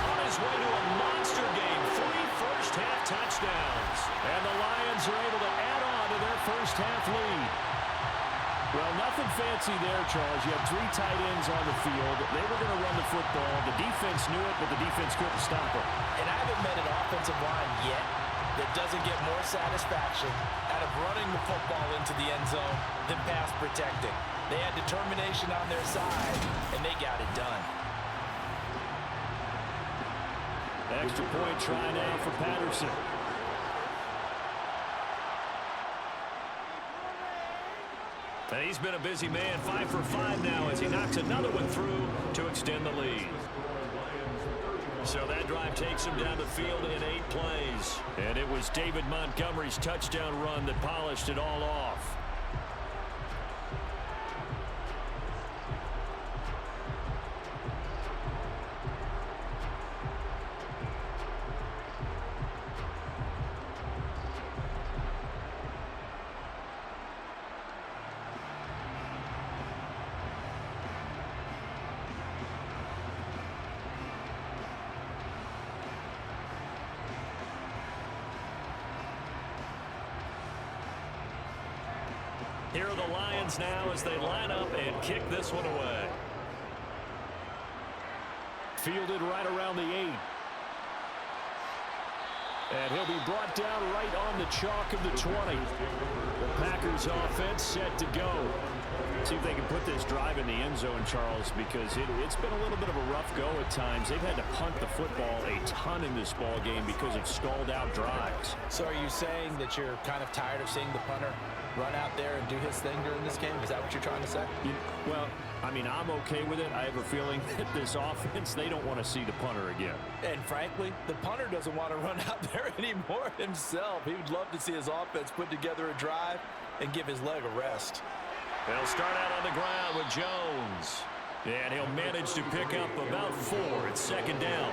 on his way to a monster game. 3 first-half touchdowns. And the Lions are able to add on to their first-half lead. Well, nothing fancy there, Charles. You have 3 tight ends on the field. They were going to run the football. The defense knew it, but the defense couldn't stop it. And I haven't met an offensive line yet that doesn't get more satisfaction out of running the football into the end zone than pass protecting. They had determination on their side, and they got it done. Extra point try now for Patterson. And he's been a busy man, 5 for 5 now as he knocks another one through to extend the lead. So that drive takes him down the field in 8 plays. And it was David Montgomery's touchdown run that polished it all off. Here are the Lions now as they line up and kick this one away. Fielded right around the 8. And he'll be brought down right on the chalk of the 20. The Packers offense set to go. See if they can put this drive in the end zone, Charles, because it's been a little bit of a rough go at times. They've had to punt the football a ton in this ball game because of stalled out drives. So are you saying that you're kind of tired of seeing the punter run out there and do his thing during this game? Is that what you're trying to say? Well, I mean, I'm okay with it. I have a feeling that this offense, they don't want to see the punter again. And frankly, the punter doesn't want to run out there anymore himself. He would love to see his offense put together a drive and give his leg a rest. They'll start out on the ground with Jones. And he'll manage to pick up about 4 at 2nd down.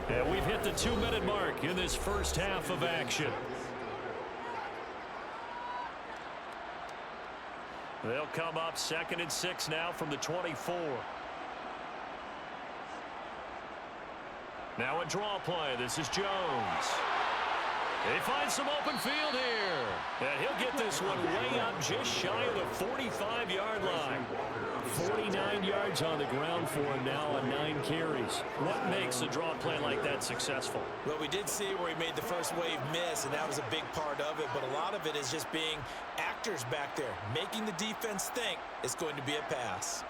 And we've hit the 2-minute mark in this first half of action. They'll come up 2nd and 6 now from the 24. Now a draw play. This is Jones. They find some open field here. And he'll get this one way up just shy of the 45-yard line. 49 yards on the ground for him now on 9 carries. What makes a draw play like that successful? Well, we did see where he made the first wave miss, and that was a big part of it. But a lot of it is just being actors back there, making the defense think it's going to be a pass.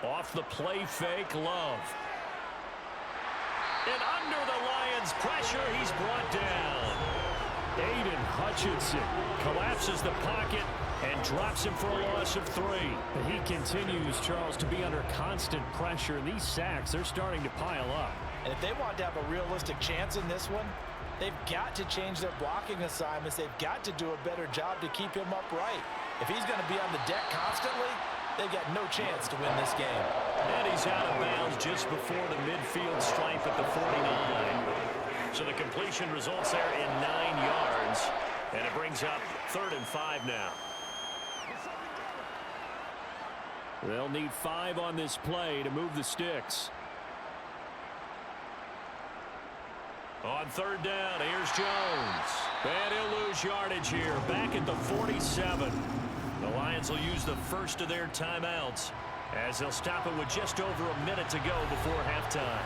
Off the play fake, Love. And under the Lions' pressure, he's brought down. Aiden Hutchinson collapses the pocket and drops him for a loss of 3. He continues, Charles, to be under constant pressure. And these sacks, they're starting to pile up. And if they want to have a realistic chance in this one, they've got to change their blocking assignments. They've got to do a better job to keep him upright. If he's going to be on the deck constantly, they've got no chance to win this game. And he's out of bounds just before the midfield stripe at the 49. So the completion results there in 9 yards. And it brings up 3rd and 5 now. They'll need 5 on this play to move the sticks. On 3rd down, here's Jones. And he'll lose yardage here, back at the 47. The Lions will use the first of their timeouts as they'll stop it with just over a minute to go before halftime.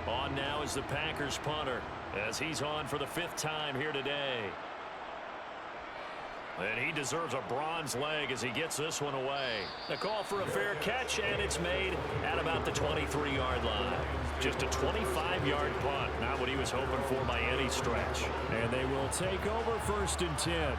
On now is the Packers punter as he's on for the 5th time here today. And he deserves a bronze leg as he gets this one away. A call for a fair catch, and it's made at about the 23-yard line. Just a 25-yard punt, not what he was hoping for by any stretch. And they will take over 1st and 10.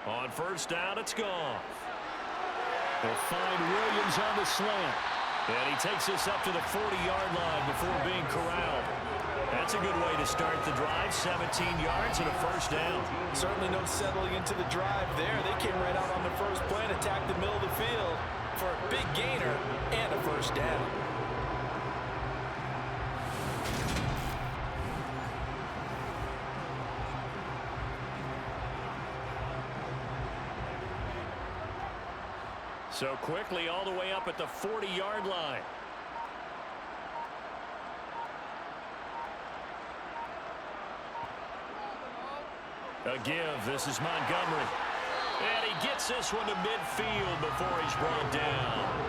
On first down, it's Goff. They'll find Williams on the slant. And he takes this up to the 40-yard line before being corralled. That's a good way to start the drive. 17 yards and a first down. Certainly no settling into the drive there. They came right out on the first play and attacked the middle of the field for a big gainer and a first down. So quickly all the way up at the 40-yard line. A give. This is Montgomery. And he gets this one to midfield before he's brought down.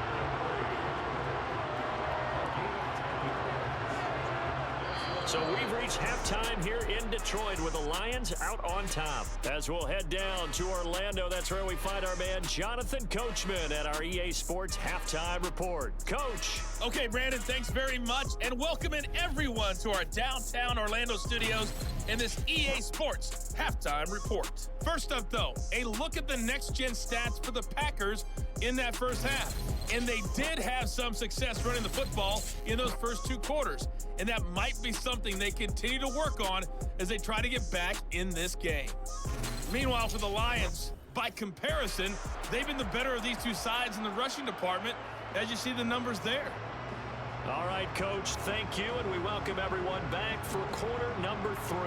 So we've reached halftime here in Detroit with the Lions out on top. As we'll head down to Orlando, that's where we find our man Jonathan Coachman at our EA Sports Halftime Report. Coach. Okay, Brandon, thanks very much, and welcoming everyone to our downtown Orlando studios in this EA Sports Halftime Report. First up, though, a look at the next-gen stats for the Packers in that first half. And they did have some success running the football in those first two quarters. And that might be something they continue to work on as they try to get back in this game. Meanwhile, for the Lions, by comparison, they've been the better of these two sides in the rushing department, as you see the numbers there. All right, Coach, thank you, and we welcome everyone back for quarter number 3.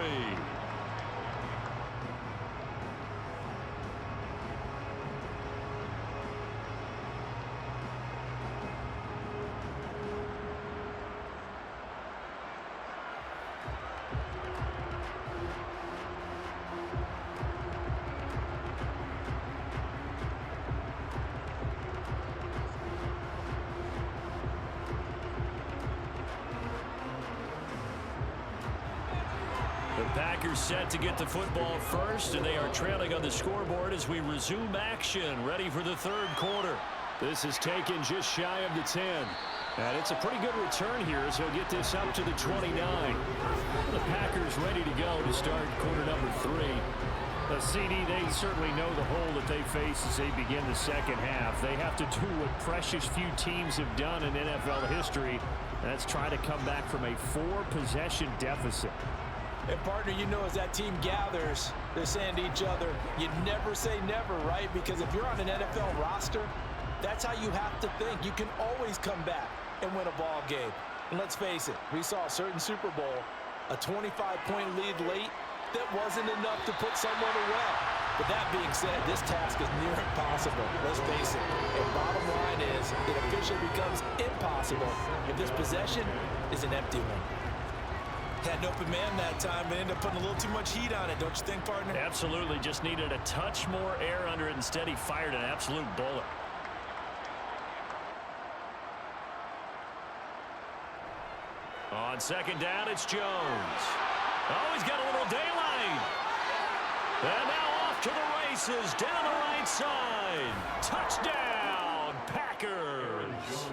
Packers set to get the football first, and they are trailing on the scoreboard as we resume action, ready for the third quarter. This is taken just shy of the 10. And it's a pretty good return here, so he'll get this up to the 29. The Packers ready to go to start quarter number 3. The CD, they certainly know the hole that they face as they begin the second half. They have to do what precious few teams have done in NFL history. That's try to come back from a 4-possession deficit. And, partner, you know, as that team gathers, they're saying to each other, you never say never, right? Because if you're on an NFL roster, that's how you have to think. You can always come back and win a ball game. And let's face it, we saw a certain Super Bowl, a 25-point lead late that wasn't enough to put someone away. But that being said, this task is near impossible. Let's face it. And bottom line is, it officially becomes impossible if this possession is an empty one. Had an open man that time, but ended up putting a little too much heat on it, don't you think, partner? Absolutely. Just needed a touch more air under it. Instead, he fired an absolute bullet. On second down, it's Jones. Oh, he's got a little daylight. And now off to the races down the right side. Touchdown, Packers.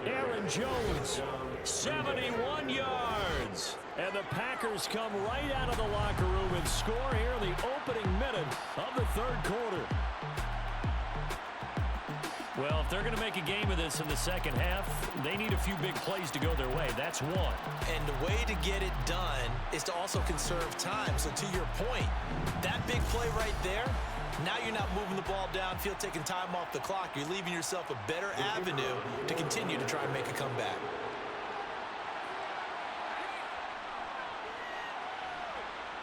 Aaron Jones, 71 yards. And the Packers come right out of the locker room and score here in the opening minute of the third quarter. Well, if they're going to make a game of this in the second half, they need a few big plays to go their way. That's one. And the way to get it done is to also conserve time. So to your point, that big play right there, now you're not moving the ball downfield, taking time off the clock. You're leaving yourself a better avenue to continue to try and make a comeback.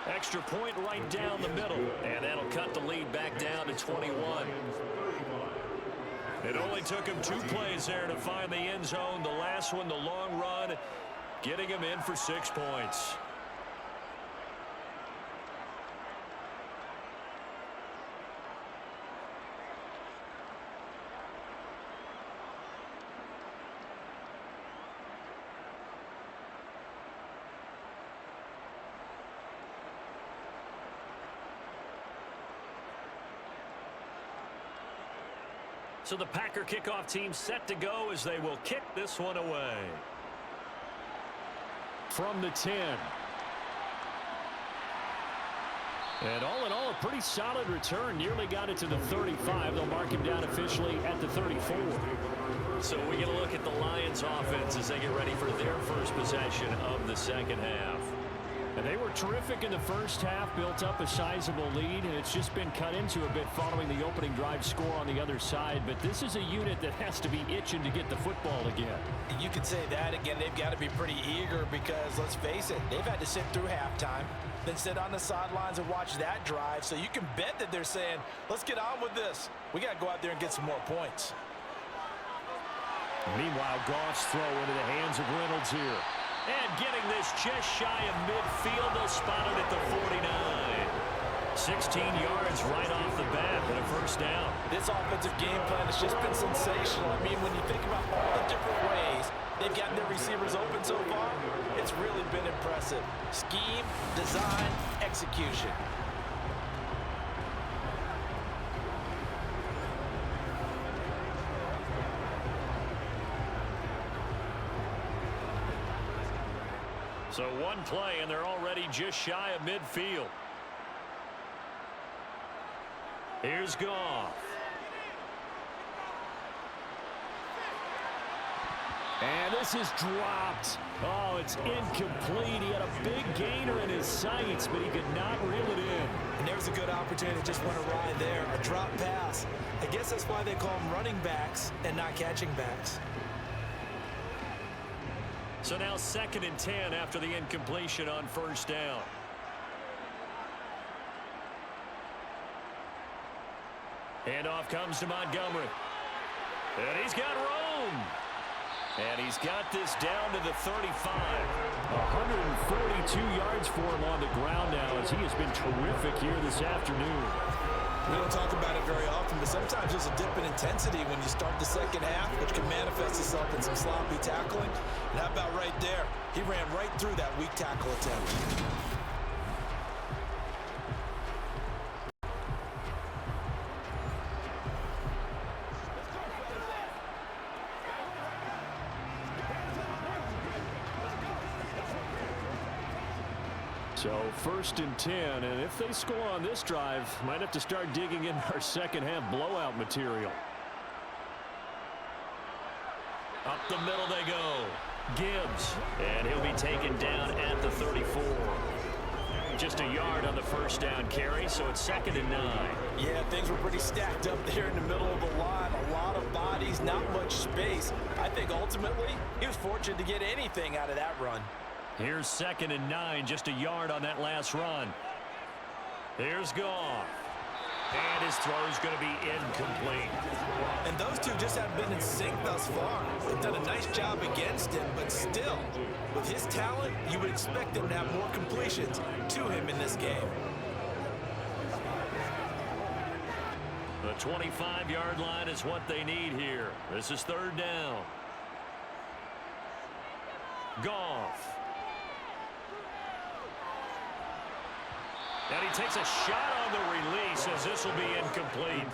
Extra point right down the middle. And that'll cut the lead back down to 21. It only took him 2 plays there to find the end zone. The last one, the long run, getting him in for 6 points. So the Packer kickoff team set to go as they will kick this one away. From the 10. And all in all, a pretty solid return. Nearly got it to the 35. They'll mark him down officially at the 34. So we get a look at the Lions offense as they get ready for their first possession of the second half. And they were terrific in the first half, built up a sizable lead, and it's just been cut into a bit following the opening drive score on the other side. But this is a unit that has to be itching to get the football again. You could say that again. They've got to be pretty eager because, let's face it, they've had to sit through halftime, then sit on the sidelines and watch that drive. So you can bet that they're saying, let's get on with this. We got to go out there and get some more points. Meanwhile, Goff's throw into the hands of Reynolds here. And getting this just shy of midfield, they'll spot it at the 49. 16 yards right off the bat and a first down. This offensive game plan has just been sensational. I mean, when you think about all the different ways they've gotten their receivers open so far, it's really been impressive. Scheme, design, execution. So one play, and they're already just shy of midfield. Here's Goff. And this is dropped. Oh, it's incomplete. He had a big gainer in his sights, but he could not reel it in. And there's a good opportunity. Just went awry there. A drop pass. I guess that's why they call them running backs and not catching backs. So now 2nd and 10 after the incompletion on first down. Handoff comes to Montgomery. And he's got room. And he's got this down to the 35. 142 yards for him on the ground now as he has been terrific here this afternoon. We don't talk about it very often, but sometimes there's a dip in intensity when you start the second half, which can manifest itself in some sloppy tackling. And how about right there? He ran right through that weak tackle attempt. So 1st and 10, and if they score on this drive, might have to start digging in our second half blowout material. Up the middle they go. Gibbs. And he'll be taken down at the 34. Just a yard on the first down carry, so it's 2nd and 9. Yeah, things were pretty stacked up there in the middle of the line. A lot of bodies, not much space. I think ultimately he was fortunate to get anything out of that run. Here's 2nd and 9, just a yard on that last run. Here's Goff. And his throw's going to be incomplete. And those two just haven't been in sync thus far. They've done a nice job against him, but still, with his talent, you would expect him to have more completions to him in this game. The 25-yard line is what they need here. This is 3rd down. Goff. And he takes a shot on the release as this will be incomplete.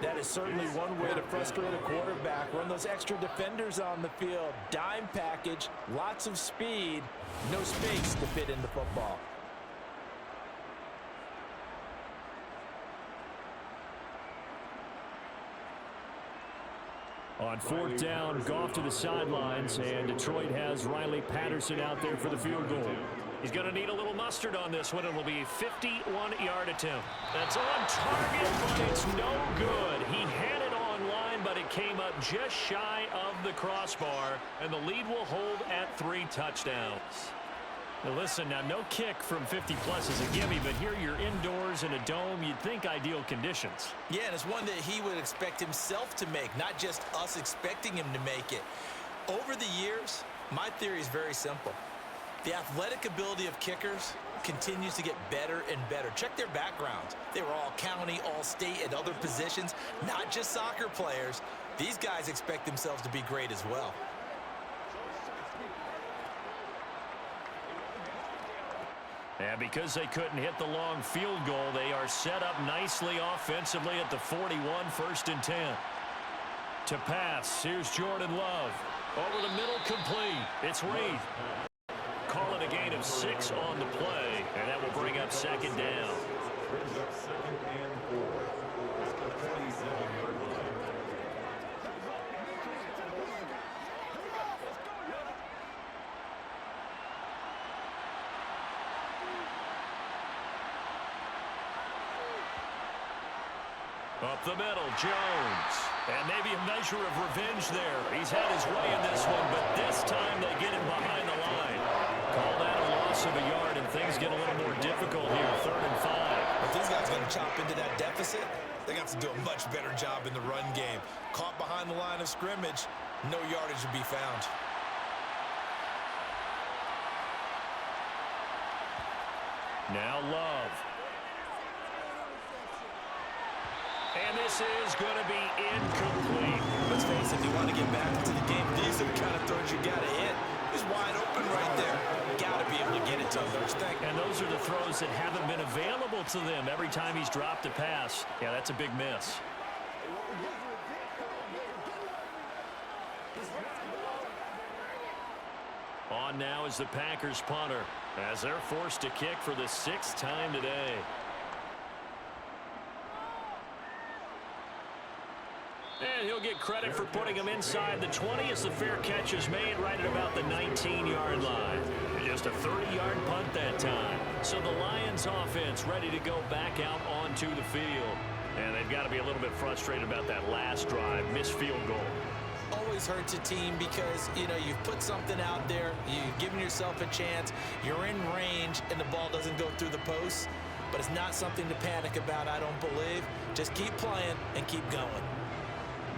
That is certainly one way to frustrate a quarterback. Run those extra defenders on the field. Dime package, lots of speed, no space to fit in the football. On 4th down, Goff to the sidelines, and Detroit has Riley Patterson out there for the field goal. He's going to need a little mustard on this one. It will be a 51-yard attempt. That's on target, but it's no good. He had it on line, but it came up just shy of the crossbar, and the lead will hold at 3 touchdowns. Now listen, now no kick from 50-plus is a gimme, but here you're indoors in a dome. You'd think ideal conditions. Yeah, and it's one that he would expect himself to make, not just us expecting him to make it. Over the years, my theory is very simple. The athletic ability of kickers continues to get better and better. Check their backgrounds. They were all county, all state, at other positions, not just soccer players. These guys expect themselves to be great as well. And because they couldn't hit the long field goal, they are set up nicely offensively at the 41, 1st and 10. To pass, here's Jordan Love. Over the middle, complete. It's Reed. Call and a gain of 6 on the play, and that will bring up second down. Brings up 2nd and 4. It's the 27-yard line. Up the middle, Jones. And maybe a measure of revenge there. He's had his way in this one, but this time they get him behind the line. Call that a loss of a yard, and things get a little more difficult here, 3rd and 5. If these guys are going to chop into that deficit, they're going to have to do a much better job in the run game. Caught behind the line of scrimmage, no yardage to be found. Now Love. And this is going to be incomplete. Let's face it, if you want to get back into the game, these are the kind of throws you got to hit. He's wide open right there. Got to be able to get it to him, don't you think? And those are the throws that haven't been available to them every time he's dropped a pass. Yeah, that's a big miss. On now is the Packers punter as they're forced to kick for the 6th time today. And he'll get credit for putting him inside the 20 as the fair catch is made right at about the 19-yard line. Just a 30-yard punt that time. So the Lions offense ready to go back out onto the field. And they've got to be a little bit frustrated about that last drive, missed field goal. Always hurts a team because, you know, you've put something out there, you've given yourself a chance, you're in range, and the ball doesn't go through the posts. But it's not something to panic about, I don't believe. Just keep playing and keep going.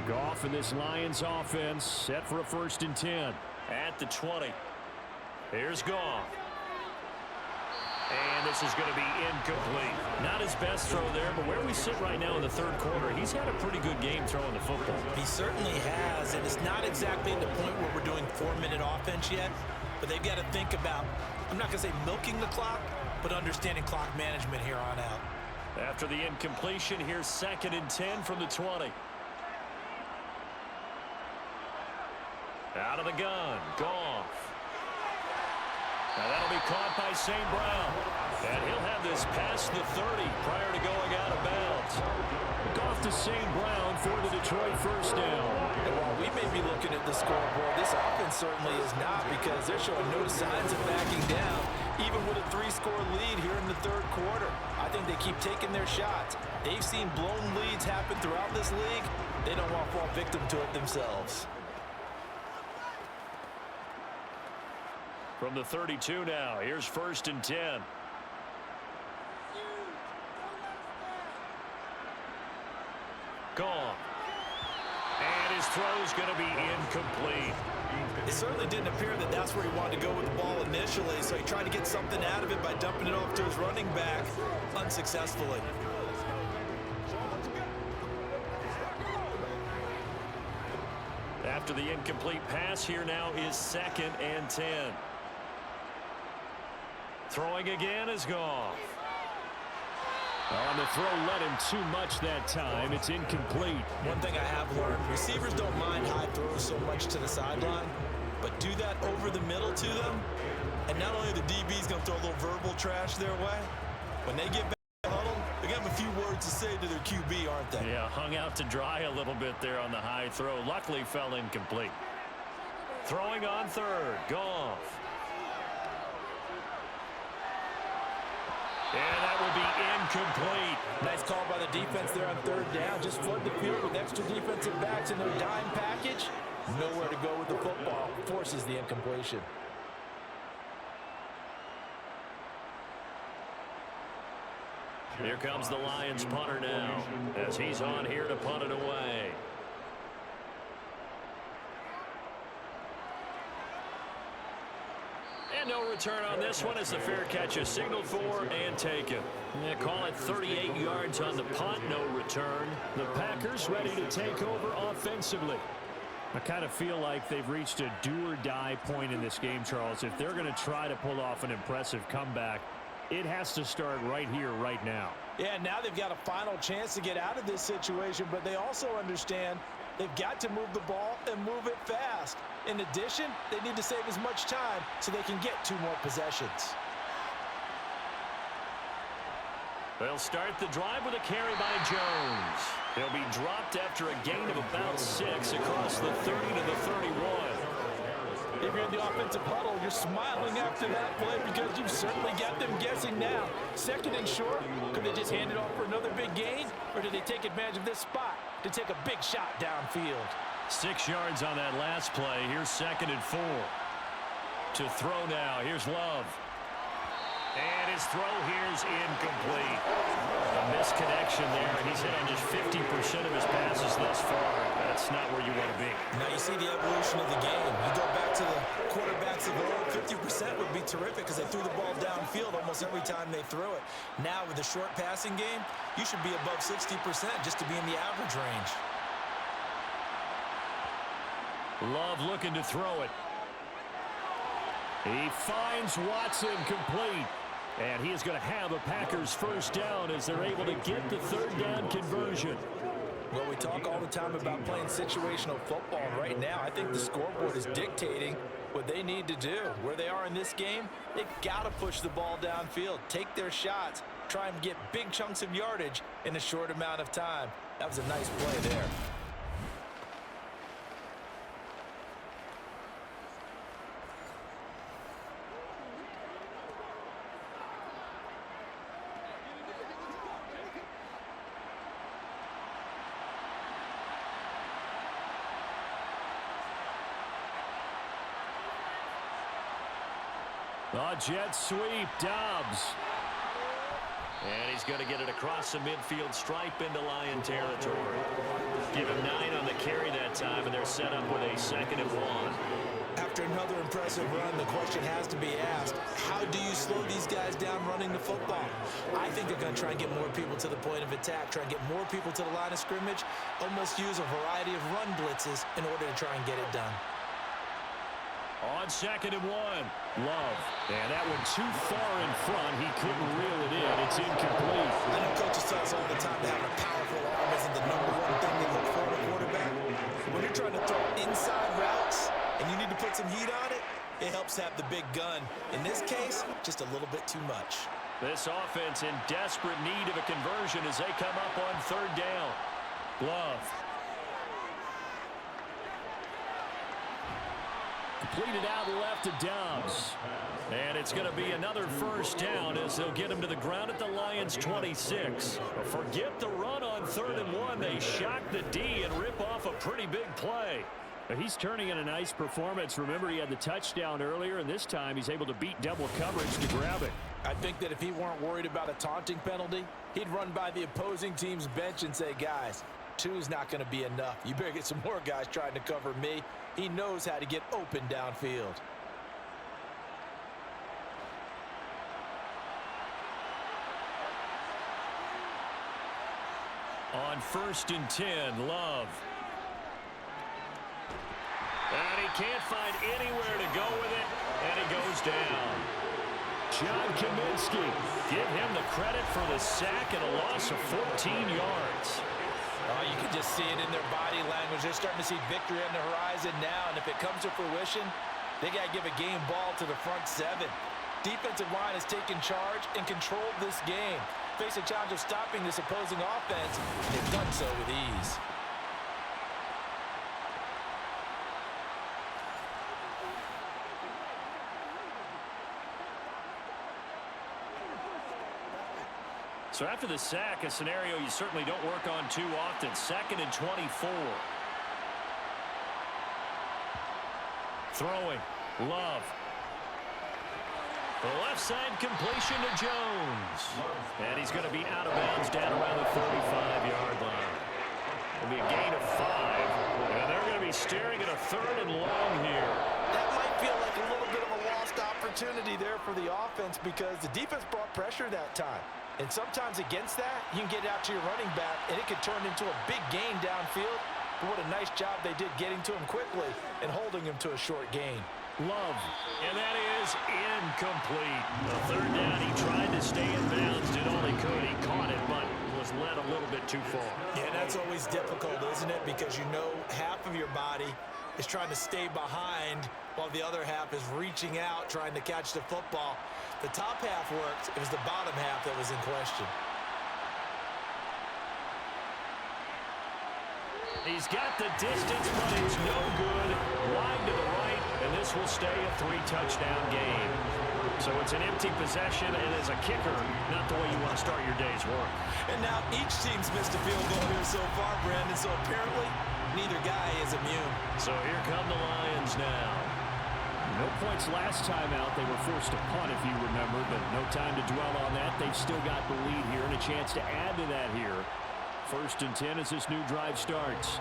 Goff in this Lions offense set for a 1st and 10 at the 20. Here's Goff. And this is going to be incomplete. Not his best throw there, but where we sit right now in the 3rd quarter, he's had a pretty good game throwing the football. He certainly has, and it's not exactly at the point where we're doing 4-minute offense yet, but they've got to think about, I'm not going to say milking the clock, but understanding clock management here on out. After the incompletion, here's 2nd and 10 from the 20. Out of the gun, Goff. Now that'll be caught by St. Brown. And he'll have this past the 30 prior to going out of bounds. Goff to St. Brown for the Detroit 1st down. And while we may be looking at the scoreboard, this offense certainly is not, because they're showing no signs of backing down, even with a 3-score lead here in the 3rd quarter. I think they keep taking their shots. They've seen blown leads happen throughout this league. They don't want to fall victim to it themselves. From the 32 now, here's 1st and 10. Gone. And his throw's going to be incomplete. It certainly didn't appear that that's where he wanted to go with the ball initially, so he tried to get something out of it by dumping it off to his running back, unsuccessfully. After the incomplete pass, here now is 2nd and 10. Throwing again is Goff. On the throw led him too much that time. It's incomplete. One thing I have learned, receivers don't mind high throws so much to the sideline, but do that over the middle to them, and not only the DB's going to throw a little verbal trash their way, when they get back to the huddle, they're going to have a few words to say to their QB, aren't they? Yeah, hung out to dry a little bit there on the high throw. Luckily fell incomplete. Throwing on 3rd, Goff. And that will be incomplete. Nice call by the defense there on 3rd down. Just flood the field with extra defensive backs in their dime package. Nowhere to go with the football. Forces the incompletion. Here comes the Lions punter now as he's on here to punt it away. And no return on this one as the fair catch is signaled for and taken. Yeah, call it 38 yards on the punt, no return. The Packers ready to take over offensively. I kind of feel like they've reached a do-or-die point in this game, Charles. If they're going to try to pull off an impressive comeback, it has to start right here, right now. Yeah, now they've got a final chance to get out of this situation, but they also understand They've got to move the ball and move it fast. In addition, they need to save as much time so they can get 2 more possessions. They'll start the drive with a carry by Jones. He'll be dropped after a gain of about 6 across the 30 to the 31. If you're in the offensive huddle, you're smiling after that play because you've certainly got them guessing now. 2nd and short, could they just hand it off for another big gain? Or do they take advantage of this spot to take a big shot downfield? 6 yards on that last play. Here's 2nd and 4. To throw now. Here's Love. And his throw here's incomplete. A misconnection there, and he's hit on just 50% of his passes thus far. That's not where you want to be. Now you see the evolution of the game. You go back to the quarterbacks of old, 50% would be terrific because they threw the ball downfield almost every time they threw it. Now with the short passing game, you should be above 60% just to be in the average range. Love looking to throw it. He finds Watson complete. And he is going to have a Packers first down as they're able to get the 3rd down conversion. Well, we talk all the time about playing situational football. Right now, I think the scoreboard is dictating what they need to do. Where they are in this game, they've got to push the ball downfield, take their shots, try and get big chunks of yardage in a short amount of time. That was a nice play there. A jet sweep, Dobbs. And he's going to get it across the midfield stripe into Lion territory. Give him 9 on the carry that time, and they're set up with a 2nd and 1. After another impressive run, the question has to be asked, how do you slow these guys down running the football? I think they're going to try and get more people to the point of attack, try and get more people to the line of scrimmage, almost use a variety of run blitzes in order to try and get it done. On 2nd and 1, Love. And that one too far in front. He couldn't reel it in. It's incomplete. I know coaches tell us all the time that having a powerful arm isn't the #1 thing they look for in a quarterback. When you're trying to throw inside routes and you need to put some heat on it, it helps have the big gun. In this case, just a little bit too much. This offense in desperate need of a conversion as they come up on 3rd down. Love. Completed out left to Dobbs. And it's going to be another first down as they'll get him to the ground at the Lions' 26. Forget the run on 3rd and 1. They shock the D and rip off a pretty big play. He's turning in a nice performance. Remember, he had the touchdown earlier, and this time he's able to beat double coverage to grab it. I think that if he weren't worried about a taunting penalty, he'd run by the opposing team's bench and say, guys, 2's not going to be enough. You better get some more guys trying to cover me. He knows how to get open downfield. On 1st and 10, Love. And he can't find anywhere to go with it, and he goes down. John Kaminsky, give him the credit for the sack and a loss of 14 yards. Oh, you can just see it in their body language. They're starting to see victory on the horizon now, and if it comes to fruition, they got to give a game ball to the front 7. Defensive line has taken charge and controlled this game. Face a challenge of stopping this opposing offense, and they've done so with ease. So after the sack, a scenario you certainly don't work on too often. 2nd and 24. Throwing. Love. The left side completion to Jones. And he's going to be out of bounds down around the 35-yard line. It'll be a gain of 5. And they're going to be staring at a 3rd and long here. That might feel like a little bit of a lost opportunity there for the offense because the defense brought pressure that time. And sometimes against that, you can get out to your running back, and it could turn into a big gain downfield. But what a nice job they did getting to him quickly and holding him to a short gain. Love. And that is incomplete. The 3rd down, he tried to stay in bounds, did all he could. He caught it, but was led a little bit too far. Yeah, that's always difficult, isn't doesn't it? Because you know half of your body is trying to stay behind while the other half is reaching out, trying to catch the football. The top half worked. It was the bottom half that was in question. He's got the distance, but it's no good. Wide to the right, and this will stay a 3-touchdown game. So it's an empty possession, and as a kicker, not the way you want to start your day's work. And now each team's missed a field goal here so far, Brandon, so apparently neither guy is immune. So here come the Lions now. No points last time out. They were forced to punt, if you remember, but no time to dwell on that. They've still got the lead here and a chance to add to that here. 1st and 10 as this new drive starts.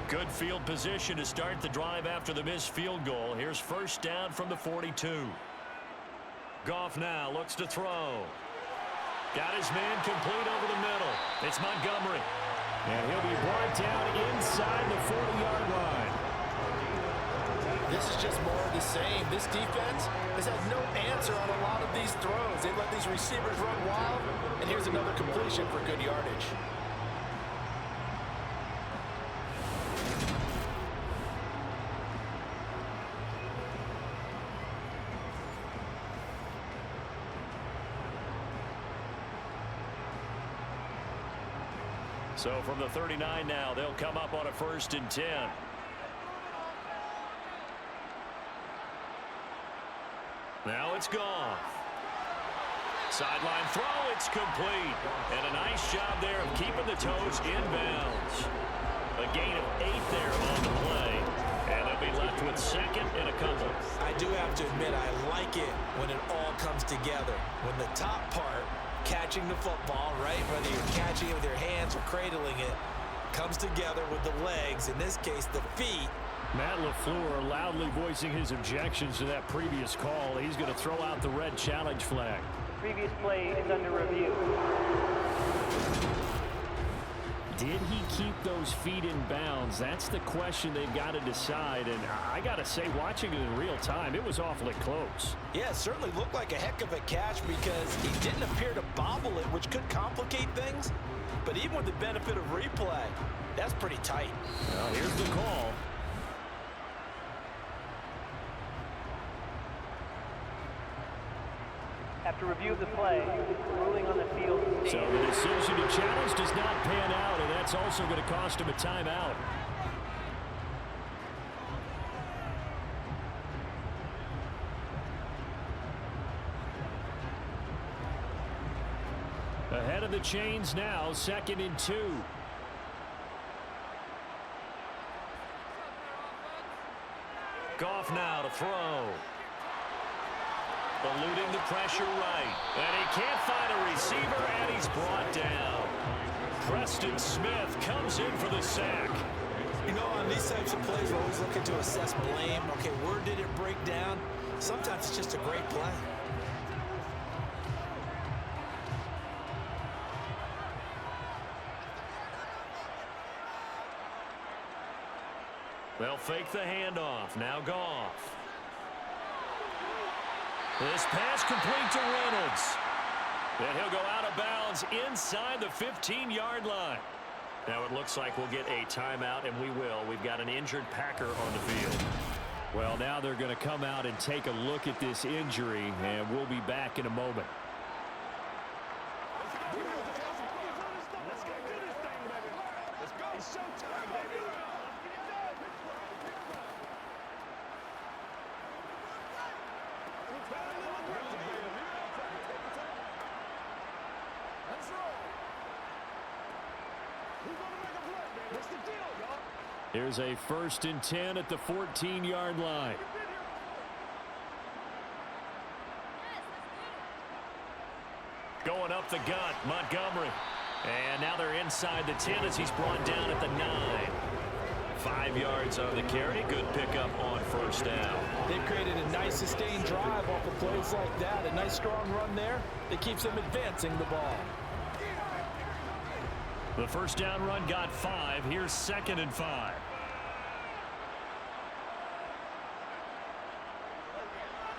Good field position to start the drive after the missed field goal. Here's 1st down from the 42. Goff now looks to throw. Got his man complete over the middle. It's Montgomery. And he'll be brought down inside the 40-yard line. This is just more of the same. This defense has had no answer on a lot of these throws. They let these receivers run wild, and here's another completion for good yardage. So from the 39 now, they'll come up on a 1st and 10. Now it's Goff. Sideline throw, it's complete. And a nice job there of keeping the toes in bounds. A gain of 8 there on the play. And they'll be left with 2nd and a couple. I do have to admit, I like it when it all comes together. When the top part, catching the football, right, whether you're catching it with your hands or cradling it, comes together with the legs, in this case, the feet. Matt LaFleur loudly voicing his objections to that previous call. He's going to throw out the red challenge flag. Previous play is under review. Did he keep those feet in bounds? That's the question they've got to decide. And I got to say, watching it in real time, it was awfully close. Yeah, it certainly looked like a heck of a catch because he didn't appear to bobble it, which could complicate things. But even with the benefit of replay, that's pretty tight. Well, here's the call. After review of the play, ruling on the field. So the decision to challenge does not pan out, and that's also going to cost him a timeout. Ahead of the chains now, 2nd and 2. Goff now to throw. Eluding the pressure right. And he can't find a receiver, and he's brought down. Preston Smith comes in for the sack. You know, on these types of plays, we're always looking to assess blame. Okay, where did it break down? Sometimes it's just a great play. They'll fake the handoff. Now Goff. This pass complete to Reynolds. And he'll go out of bounds inside the 15-yard line. Now it looks like we'll get a timeout, and we will. We've got an injured Packer on the field. Well, now they're going to come out and take a look at this injury, and we'll be back in a moment. Here's a 1st and 10 at the 14-yard line. Going up the gut, Montgomery. And now they're inside the 10 as he's brought down at the 9. 5 yards on the carry. Good pickup on 1st down. They've created a nice sustained drive off of plays like that. A nice strong run there that keeps them advancing the ball. The 1st down run got 5. Here's 2nd and 5.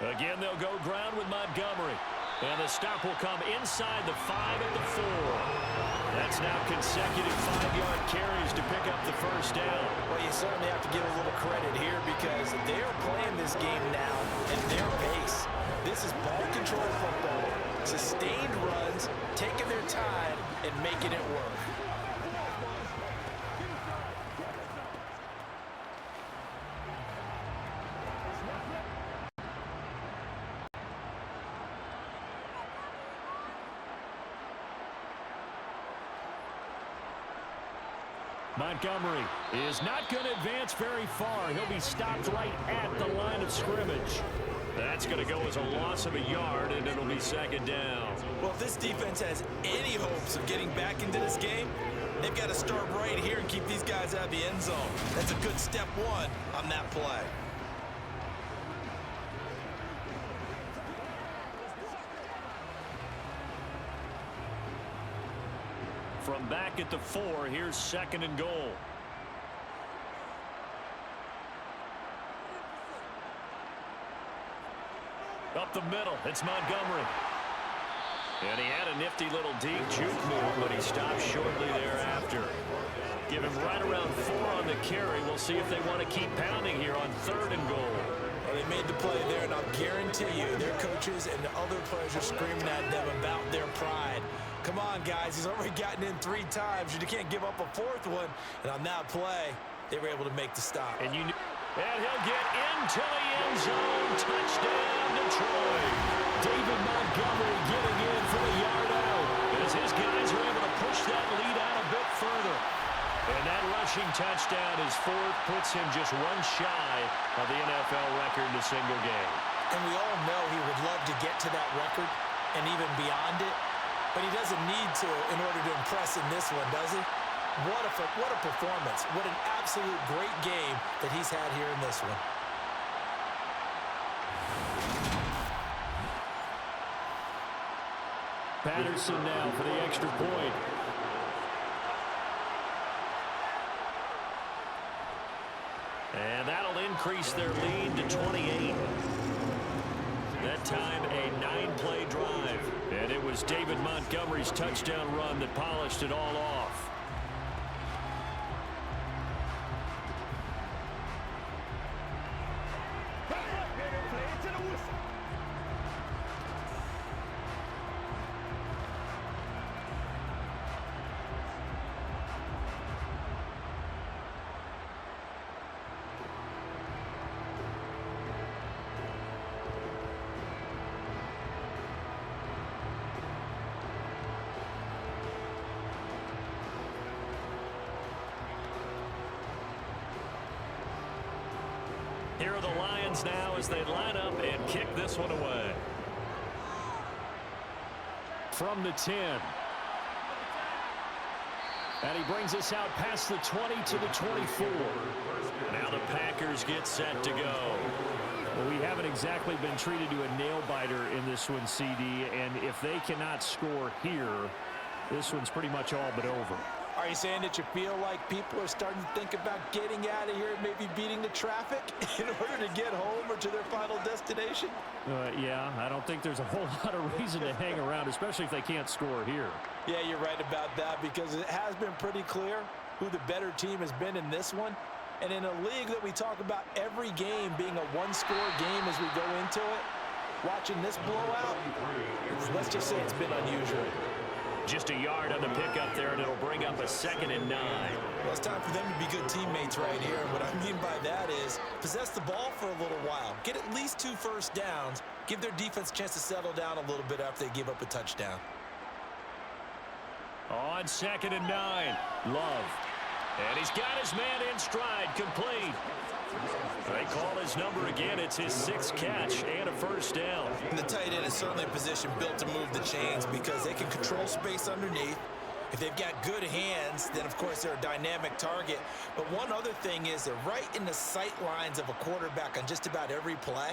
Again, they'll go ground with Montgomery. And the stop will come inside the 5 at the 4. That's now consecutive 5-yard carries to pick up the first down. Well, you certainly have to give a little credit here because they're playing this game now at their pace. This is ball control football, sustained runs, taking their time, and making it work. Montgomery is not going to advance very far. He'll be stopped right at the line of scrimmage. That's going to go as a loss of a yard, and it'll be second down. Well, if this defense has any hopes of getting back into this game, they've got to start right here and keep these guys out of the end zone. That's a good step one on that play. From back at the 4, here's second and goal. Up the middle, it's Montgomery. And he had a nifty little deep juke move, but he stopped shortly thereafter. Give him right around 4 on the carry. We'll see if they want to keep pounding here on 3rd and goal. Well, they made the play there, and I'll guarantee you their coaches and the other players are screaming at them about their pride. Come on, guys. He's already gotten in 3 times. You can't give up a 4th one. And on that play, they were able to make the stop. And he'll get into the end zone. Touchdown, Detroit. David Montgomery getting in for a yard out. As his guys are able to push that lead out a bit further. And that rushing touchdown is 4th, puts him just 1 shy of the NFL record in a single game. And we all know he would love to get to that record and even beyond it. But he doesn't need to in order to impress in this one, does he? What a performance. What an absolute great game that he's had here in this one. Patterson now for the extra point. And that'll increase their lead to 28. That time a 9-play drive. And it was David Montgomery's touchdown run that polished it all off. Here are the Lions now as they line up and kick this one away. From the 10. And he brings us out past the 20 to the 24. Now the Packers get set to go. Well, we haven't exactly been treated to a nail-biter in this one, CD. And if they cannot score here, this one's pretty much all but over. Are you saying that you feel like people are starting to think about getting out of here and maybe beating the traffic in order to get home or to their final destination? Yeah, I don't think there's a whole lot of reason to hang around, especially if they can't score here. Yeah, you're right about that because it has been pretty clear who the better team has been in this one. And in a league that we talk about every game being a one-score game as we go into it, watching this blowout, let's just say it's been unusual. Just a yard on the pickup there, and it'll bring up a 2nd and 9. Well, it's time for them to be good teammates right here. And what I mean by that is possess the ball for a little while. Get at least 2 first downs. Give their defense a chance to settle down a little bit after they give up a touchdown. On 2nd and 9, Love. And he's got his man in stride, complete. They call his number again. It's his 6th catch and a first down. And the tight end is certainly a position built to move the chains because they can control space underneath. If they've got good hands, then of course they're a dynamic target. But one other thing is they're right in the sight lines of a quarterback on just about every play.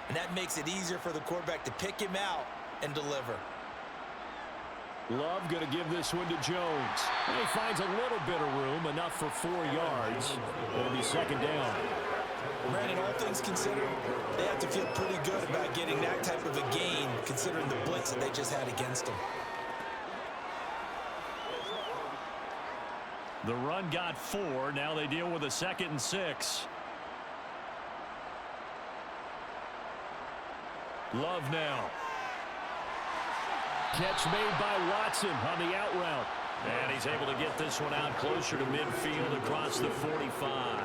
And that makes it easier for the quarterback to pick him out and deliver. Love going to give this one to Jones. And he finds a little bit of room, enough for 4 yards. It'll be 2nd down. Brandon, all things considered, they have to feel pretty good about getting just had against him. The run got 4. Now they deal with a 2nd and 6. Love now. Catch made by Watson on the out route. And he's able to get this one out closer to midfield across the 45.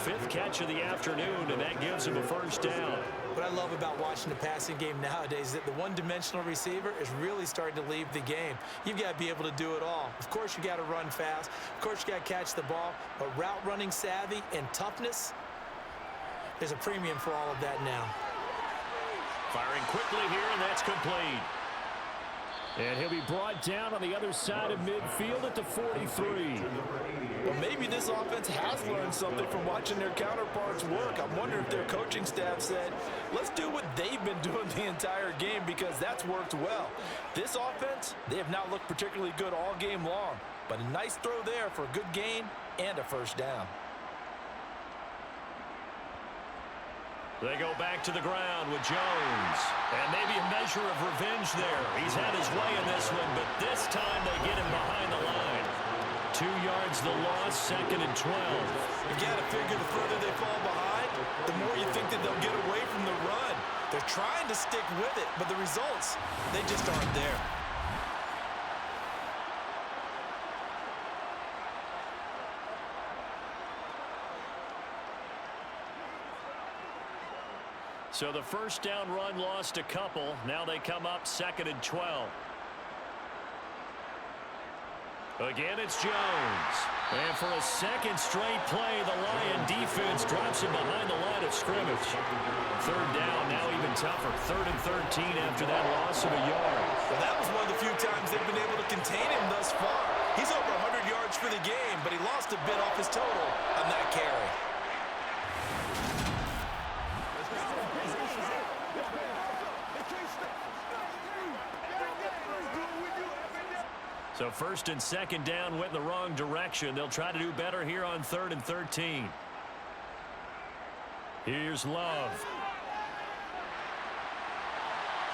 5th catch of the afternoon, and that gives him a first down. What I love about watching the passing game nowadays is that the one-dimensional receiver is really starting to leave the game. You've got to be able to do it all. Of course, you got to run fast. Of course, you got to catch the ball. But route running savvy and toughness, there's a premium for all of that now. Firing quickly here, and that's complete. And he'll be brought down on the other side of midfield at the 43. Well, maybe this offense has learned something from watching their counterparts work. I wonder if their coaching staff said, let's do what they've been doing the entire game, because that's worked well. This offense, they have not looked particularly good all game long, but a nice throw there for a good gain and a first down. They go back to the ground with Jones. And maybe a measure of revenge there. He's had his way in this one, but this time they get him behind the line. 2 yards the loss, 2nd and 12. You got to figure the further they fall behind, the more you think that they'll get away from the run. They're trying to stick with it, but the results, they just aren't there. So the first down run lost a couple. Now they come up 2nd and 12. Again, it's Jones. And for a 2nd straight play, the Lion defense drops him behind the line of scrimmage. 3rd down, now even tougher. 3rd and 13 after that loss of a yard. Well, that was one of the few times they've been able to contain him thus far. He's over 100 yards for the game, but he lost a bit off his total on that carry. So 1st and 2nd down went in the wrong direction. They'll try to do better here on 3rd and 13. Here's Love.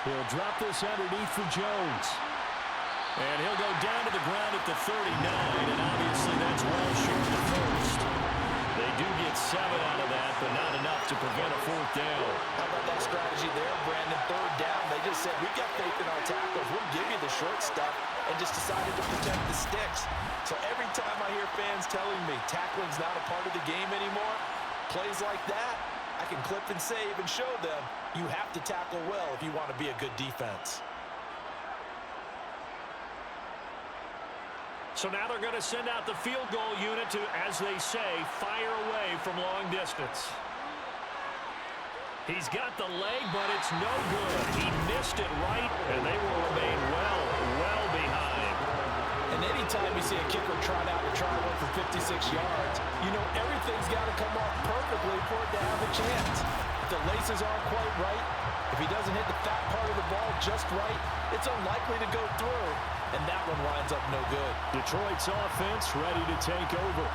He'll drop this underneath for Jones. And he'll go down to the ground at the 39, and obviously that's well short of first. They do get 7 out of that, but not enough to prevent a 4th down. How about that strategy there, Brandon? 3rd down, they just said, we've got faith in our tackles. We'll give you the short stuff, and just decided to protect the sticks. So every time I hear fans telling me tackling's not a part of the game anymore, plays like that, I can clip and save and show them you have to tackle well if you want to be a good defense. So now they're going to send out the field goal unit to, as they say, fire away from long distance. He's got the leg, but it's no good. He missed it right, and they will remain well behind. And anytime you see a kicker trot out to try one for 56 yards, you know everything's got to come off perfectly for it to have a chance. If the laces aren't quite right, if he doesn't hit the fat part of the ball just right, it's unlikely to go through, and that one winds up no good. Detroit's offense ready to take over.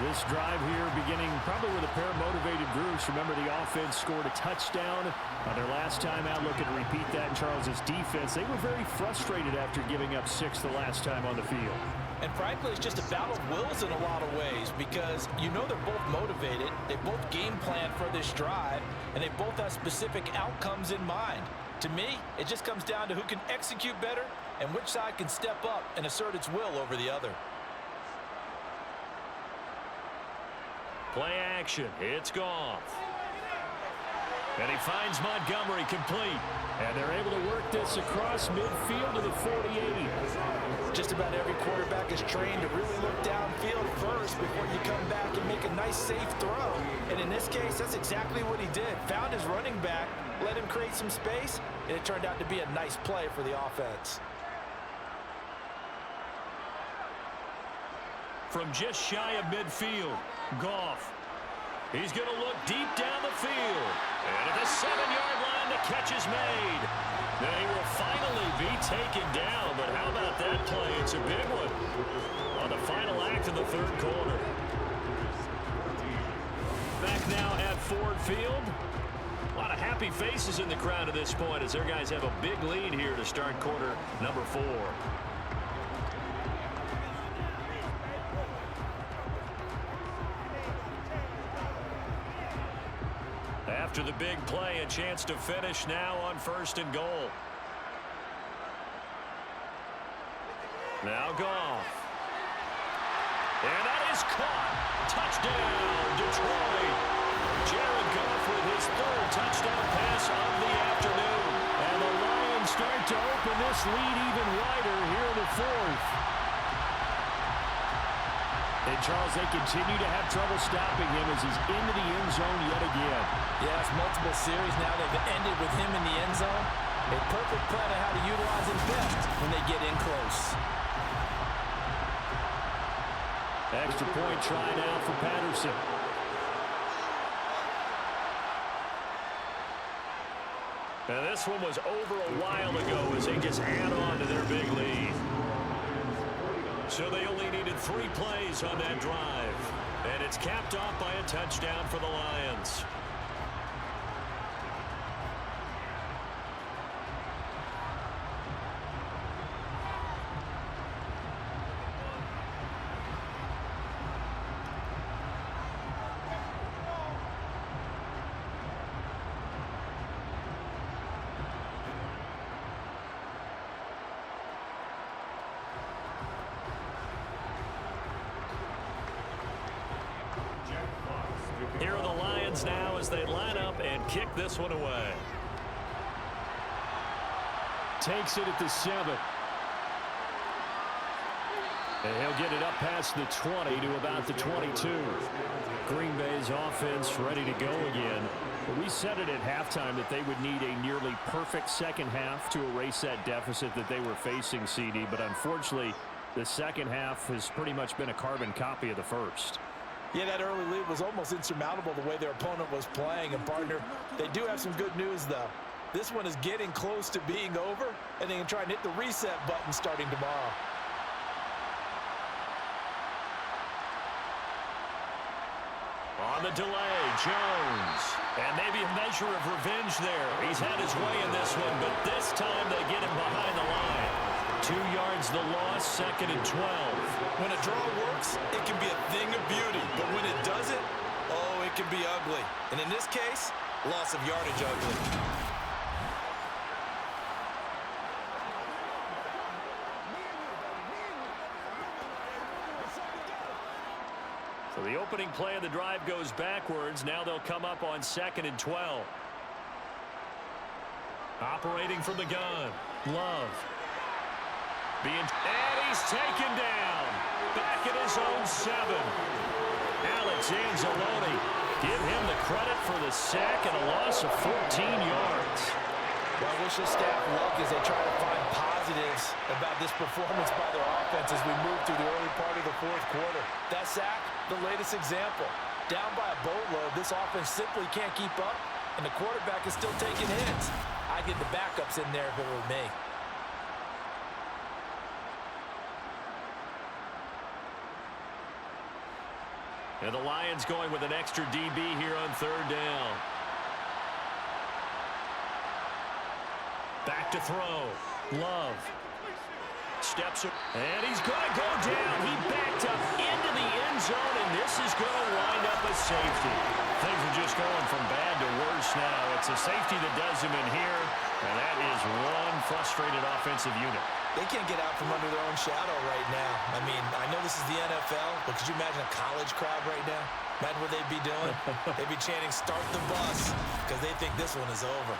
This drive here beginning probably with a pair of motivated groups. Remember, the offense scored a touchdown on their last time out. Looking to repeat that in Charles's defense. They were very frustrated after giving up 6 the last time on the field. And frankly, it's just a battle of wills in a lot of ways, because you know they're both motivated, they both game plan for this drive, and they both have specific outcomes in mind. To me, it just comes down to who can execute better and which side can step up and assert its will over the other. Play action. It's Goff. And he finds Montgomery complete. And they're able to work this across midfield to the 48. Just about every quarterback is trained to really look downfield first before you come back and make a nice, safe throw. And in this case, that's exactly what he did. Found his running back, let him create some space, and it turned out to be a nice play for the offense. From just shy of midfield, Goff. He's going to look deep down the field. And at the 7-yard line, the catch is made. They will finally be taken down, but how about that play? It's a big one on the final act of the 3rd quarter. Back now at Ford Field. A lot lot of happy faces in the crowd at this point as their guys have a big lead here to start quarter number 4. After the big play, a chance to finish now on 1st and goal. Now Goff. And that is caught. Touchdown, Detroit. Jared Goff with his 3rd touchdown pass of the afternoon. And the Lions start to open this lead even wider here in the 4th. And, Charles, they continue to have trouble stopping him as he's into the end zone yet again. Yes, multiple series now. They've ended with him in the end zone. A perfect plan on how to utilize him best when they get in close. Extra point try now for Patterson. And this one was over a while ago as they just add on to their big lead. So they only needed 3 plays on that drive. And it's capped off by a touchdown for the Lions. Here are the Lions now as they line up and kick this one away. Takes it at the 7. And he'll get it up past the 20 to about the 22. Green Bay's offense ready to go again. We said it at halftime that they would need a nearly perfect second half to erase that deficit that they were facing, CD. But unfortunately, the second half has pretty much been a carbon copy of the first. Yeah, that early lead was almost insurmountable the way their opponent was playing. And, partner, they do have some good news, though. This one is getting close to being over, and they can try and hit the reset button starting tomorrow. On the delay, Jones. And maybe a measure of revenge there. He's had his way in this one, but this time they get him behind the line. 2 yards the loss, 2nd and 12. When a draw works, it can be a thing of beauty. But when it doesn't, oh, it can be ugly. And in this case, loss of yardage ugly. So the opening play of the drive goes backwards. Now they'll come up on 2nd and 12. Operating from the gun. Love. And he's taken down. Back at his own 7. Alex Anzalone. Give him the credit for the sack and a loss of 14 yards. Well, I wish the staff luck as they try to find positives about this performance by their offense as we move through the early part of the 4th quarter. That sack, the latest example. Down by a boatload, this offense simply can't keep up, and the quarterback is still taking hits. I'd get the backups in there if it were me. And the Lions going with an extra DB here on 3rd down. Back to throw. Love. Steps up. And he's going to go down. He backed up into the end zone, and this is going to wind up a safety. Things are just going from bad to worse now. It's a safety that does him in here, and that is one frustrated offensive unit. They can't get out from under their own shadow right now. I mean, I know this is the NFL, but could you imagine a college crowd right now? Imagine what they'd be doing. They'd be chanting, "Start the bus," because they think this one is over.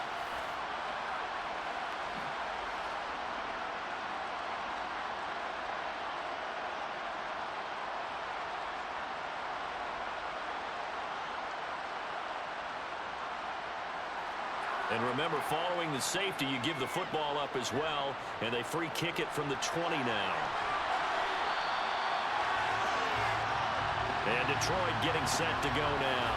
And remember, following the safety, you give the football up as well, and they free kick it from the 20 now. And Detroit getting set to go now.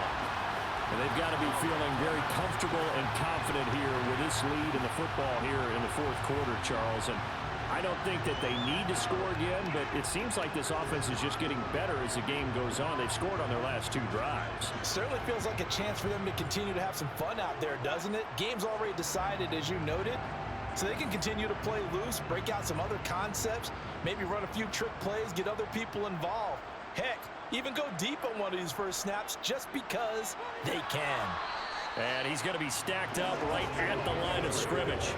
And they've got to be feeling very comfortable and confident here with this lead in the football here in the 4th quarter, Charles. And I don't think that they need to score again, but it seems like this offense is just getting better as the game goes on. They've scored on their last 2 drives. Certainly feels like a chance for them to continue to have some fun out there, doesn't it? Game's already decided, as you noted, so they can continue to play loose, break out some other concepts, maybe run a few trick plays, get other people involved. Heck, even go deep on one of these first snaps just because they can. And he's going to be stacked up right at the line of scrimmage.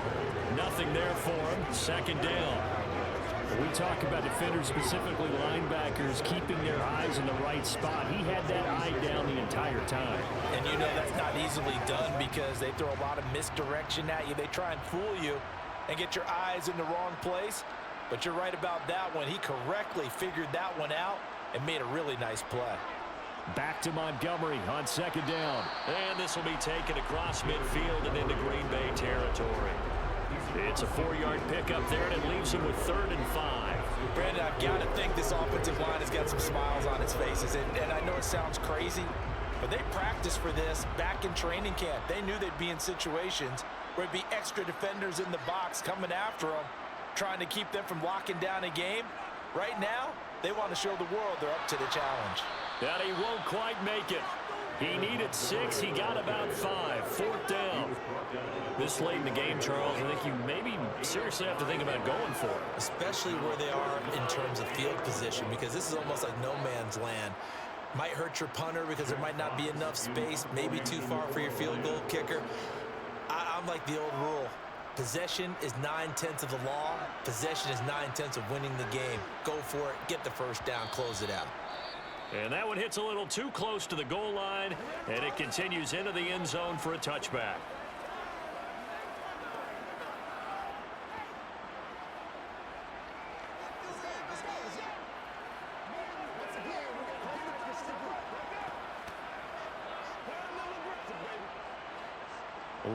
Nothing there for him. Second down. We talk about defenders, specifically linebackers, keeping their eyes in the right spot. He had that eye down the entire time. And you know that's not easily done because they throw a lot of misdirection at you. They try and fool you and get your eyes in the wrong place. But you're right about that one. He correctly figured that one out and made a really nice play. Back to Montgomery on second down. And this will be taken across midfield and into Green Bay territory. It's a 4-yard pickup there, and it leaves him with 3rd and 5. Brandon, I've got to think this offensive line has got some smiles on its faces. And I know it sounds crazy, but they practiced for this back in training camp. They knew they'd be in situations where it'd be extra defenders in the box coming after them, trying to keep them from locking down a game. Right now, they want to show the world they're up to the challenge. And he won't quite make it. He needed 6. He got about 5. 4th down. This late in the game, Charles, I think you maybe seriously have to think about going for it. Especially where they are in terms of field position, because this is almost like no man's land. Might hurt your punter because there might not be enough space, maybe too far for your field goal kicker. I'm like the old rule. Possession is 9/10 of the law. Possession is 9/10 of winning the game. Go for it. Get the first down. Close it out. And that one hits a little too close to the goal line, and it continues into the end zone for a touchback.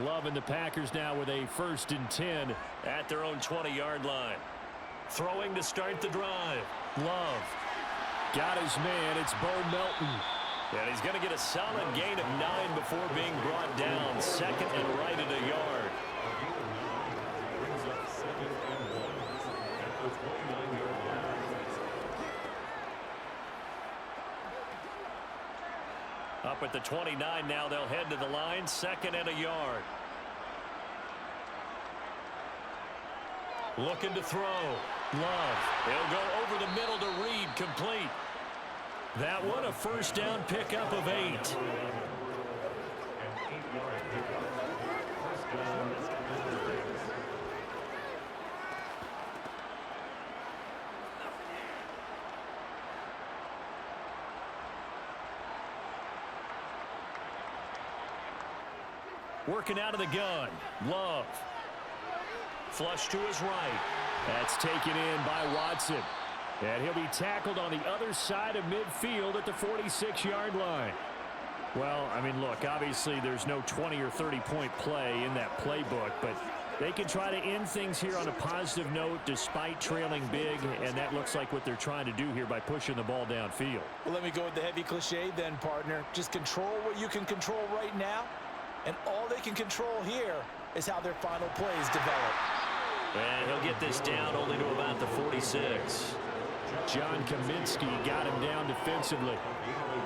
Loving the Packers now with a 1st and 10 at their own 20-yard line. Throwing to start the drive. Love. Got his man. It's Bo Melton. And he's going to get a solid gain of 9 before being brought down. 2nd and right at a yard. Brings up 2nd and 1 at the 29-yard line. Up at the 29 now, they'll head to the line. 2nd and a yard. Looking to throw. Love. He'll go over the middle to Reed, complete. That one a 1st down pickup of 8. An 8-yard pickup. 1st down, 6. Working out of the gun. Love. Flush to his right. That's taken in by Watson. And he'll be tackled on the other side of midfield at the 46-yard line. Well, I mean, look, obviously there's no 20 or 30-point play in that playbook, but they can try to end things here on a positive note despite trailing big, and that looks like what they're trying to do here by pushing the ball downfield. Well, let me go with the heavy cliche then, partner. Just control what you can control right now, and all they can control here is how their final plays develop. And he'll get this down only to about the 46. John Kaminsky got him down defensively.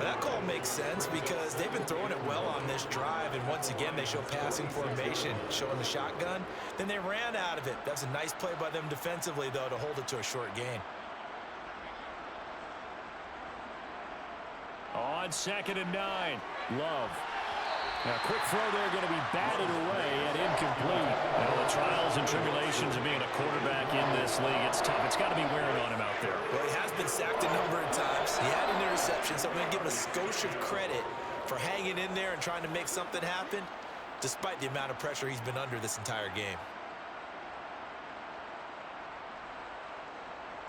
That call makes sense because they've been throwing it well on this drive, and once again they show passing formation, showing the shotgun. Then they ran out of it. That's a nice play by them defensively, though, to hold it to a short gain. On 2nd and 9, Love. Now, quick throw there, going to be batted away and incomplete. Well, the trials and tribulations of being a quarterback in this league, it's tough. It's got to be wearing on him out there. Well, he has been sacked a number of times. He had an interception, so I'm going to give him a skosh of credit for hanging in there and trying to make something happen, despite the amount of pressure he's been under this entire game.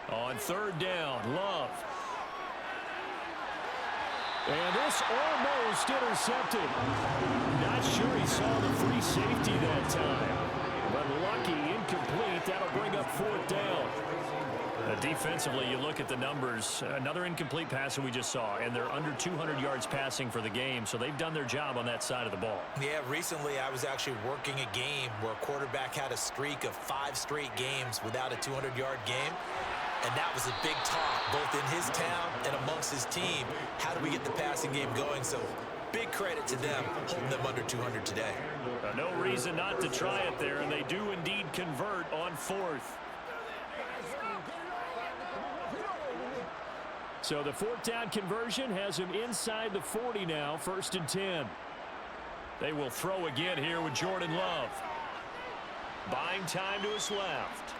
On 3rd down, Love. And this almost intercepted. Not sure he saw the free safety that time. But lucky, incomplete. That'll bring up 4th down. The Defensively, you look at the numbers. Another incomplete pass that we just saw, and they're under 200 yards passing for the game, so they've done their job on that side of the ball. Yeah, recently I was actually working a game where a quarterback had a streak of 5 straight games without a 200-yard game, and that was a big talk both in his town and amongst his team. How do we get the passing game going? So big credit to them holding them under 200 today. No reason not to try it there, and they do indeed convert on 4th. So the 4th down conversion has him inside the 40 now, 1st and 10. They will throw again here with Jordan Love. Buying time to his left.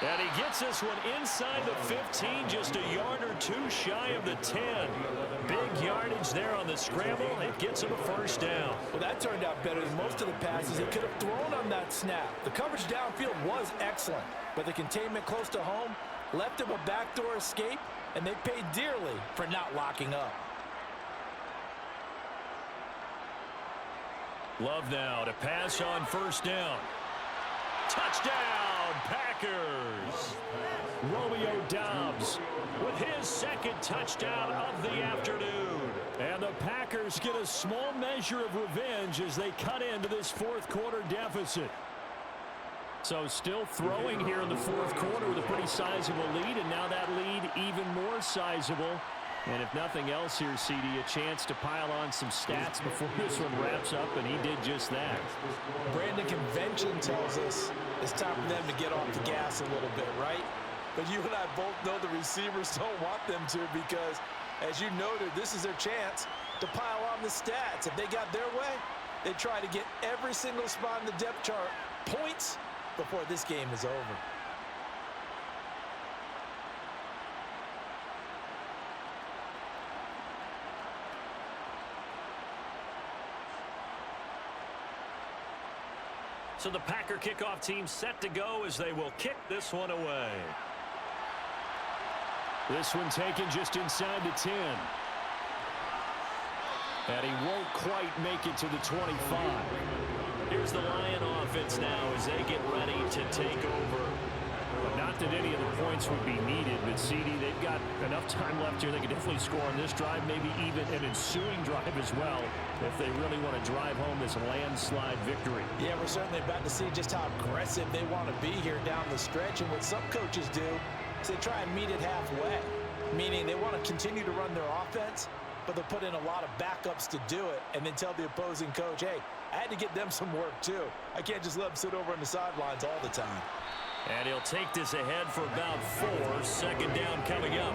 And he gets this one inside the 15, just a yard or 2 shy of the 10. Big yardage there on the scramble. It gets him a 1st down. Well, that turned out better than most of the passes he could have thrown on that snap. The coverage downfield was excellent, but the containment close to home left him a backdoor escape, and they paid dearly for not locking up. Love now to pass on 1st down. Touchdown, Packers! Romeo Doubs with his 2nd touchdown of the afternoon. And the Packers get a small measure of revenge as they cut into this 4th quarter deficit. So still throwing here in the 4th quarter with a pretty sizable lead, and now that lead even more sizable. And if nothing else here, CD, a chance to pile on some stats before this one wraps up, and he did just that. Brandon, convention tells us it's time for them to get off the gas a little bit, right? But you and I both know the receivers don't want them to, because, as you noted, this is their chance to pile on the stats. If they got their way, they try to get every single spot in the depth chart points before this game is over. So the Packer kickoff team set to go as they will kick this one away. This one taken just inside the 10. And he won't quite make it to the 25. Here's the Lion offense now as they get ready to take over. Not that any of the points would be needed, but CD, they've got enough time left here. They can definitely score on this drive, maybe even an ensuing drive as well, if they really want to drive home this landslide victory. Yeah, we're certainly about to see just how aggressive they want to be here down the stretch. And what some coaches do is they try and meet it halfway, meaning they want to continue to run their offense, but they'll put in a lot of backups to do it and then tell the opposing coach, hey, I had to get them some work too. I can't just let them sit over on the sidelines all the time. And he'll take this ahead for about 4. 2nd down coming up.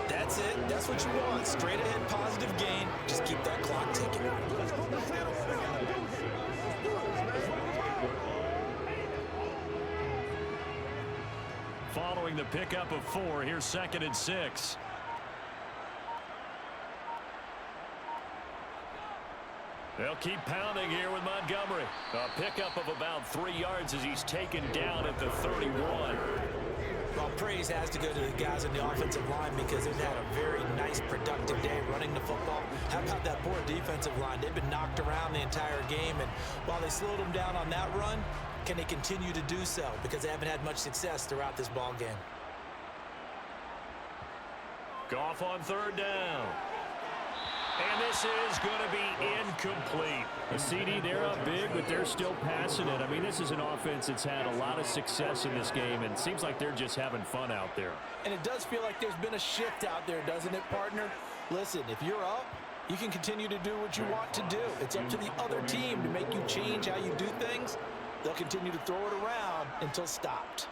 That's it. That's what you want. Straight ahead positive gain. Just keep that clock ticking. Following the pickup of 4, here's 2nd and 6. They'll keep pounding here with Montgomery. A pickup of about 3 yards as he's taken down at the 31. Well, praise has to go to the guys on the offensive line because they've had a very nice, productive day running the football. How about that poor defensive line? They've been knocked around the entire game, and while they slowed them down on that run, can they continue to do so? Because they haven't had much success throughout this ball game. Goff on 3rd down. And this is going to be incomplete. The CD, they're up big, but they're still passing it. I mean, this is an offense that's had a lot of success in this game, and it seems like they're just having fun out there. And it does feel like there's been a shift out there, doesn't it, partner? Listen, if you're up, you can continue to do what you want to do. It's up to the other team to make you change how you do things. They'll continue to throw it around until stopped.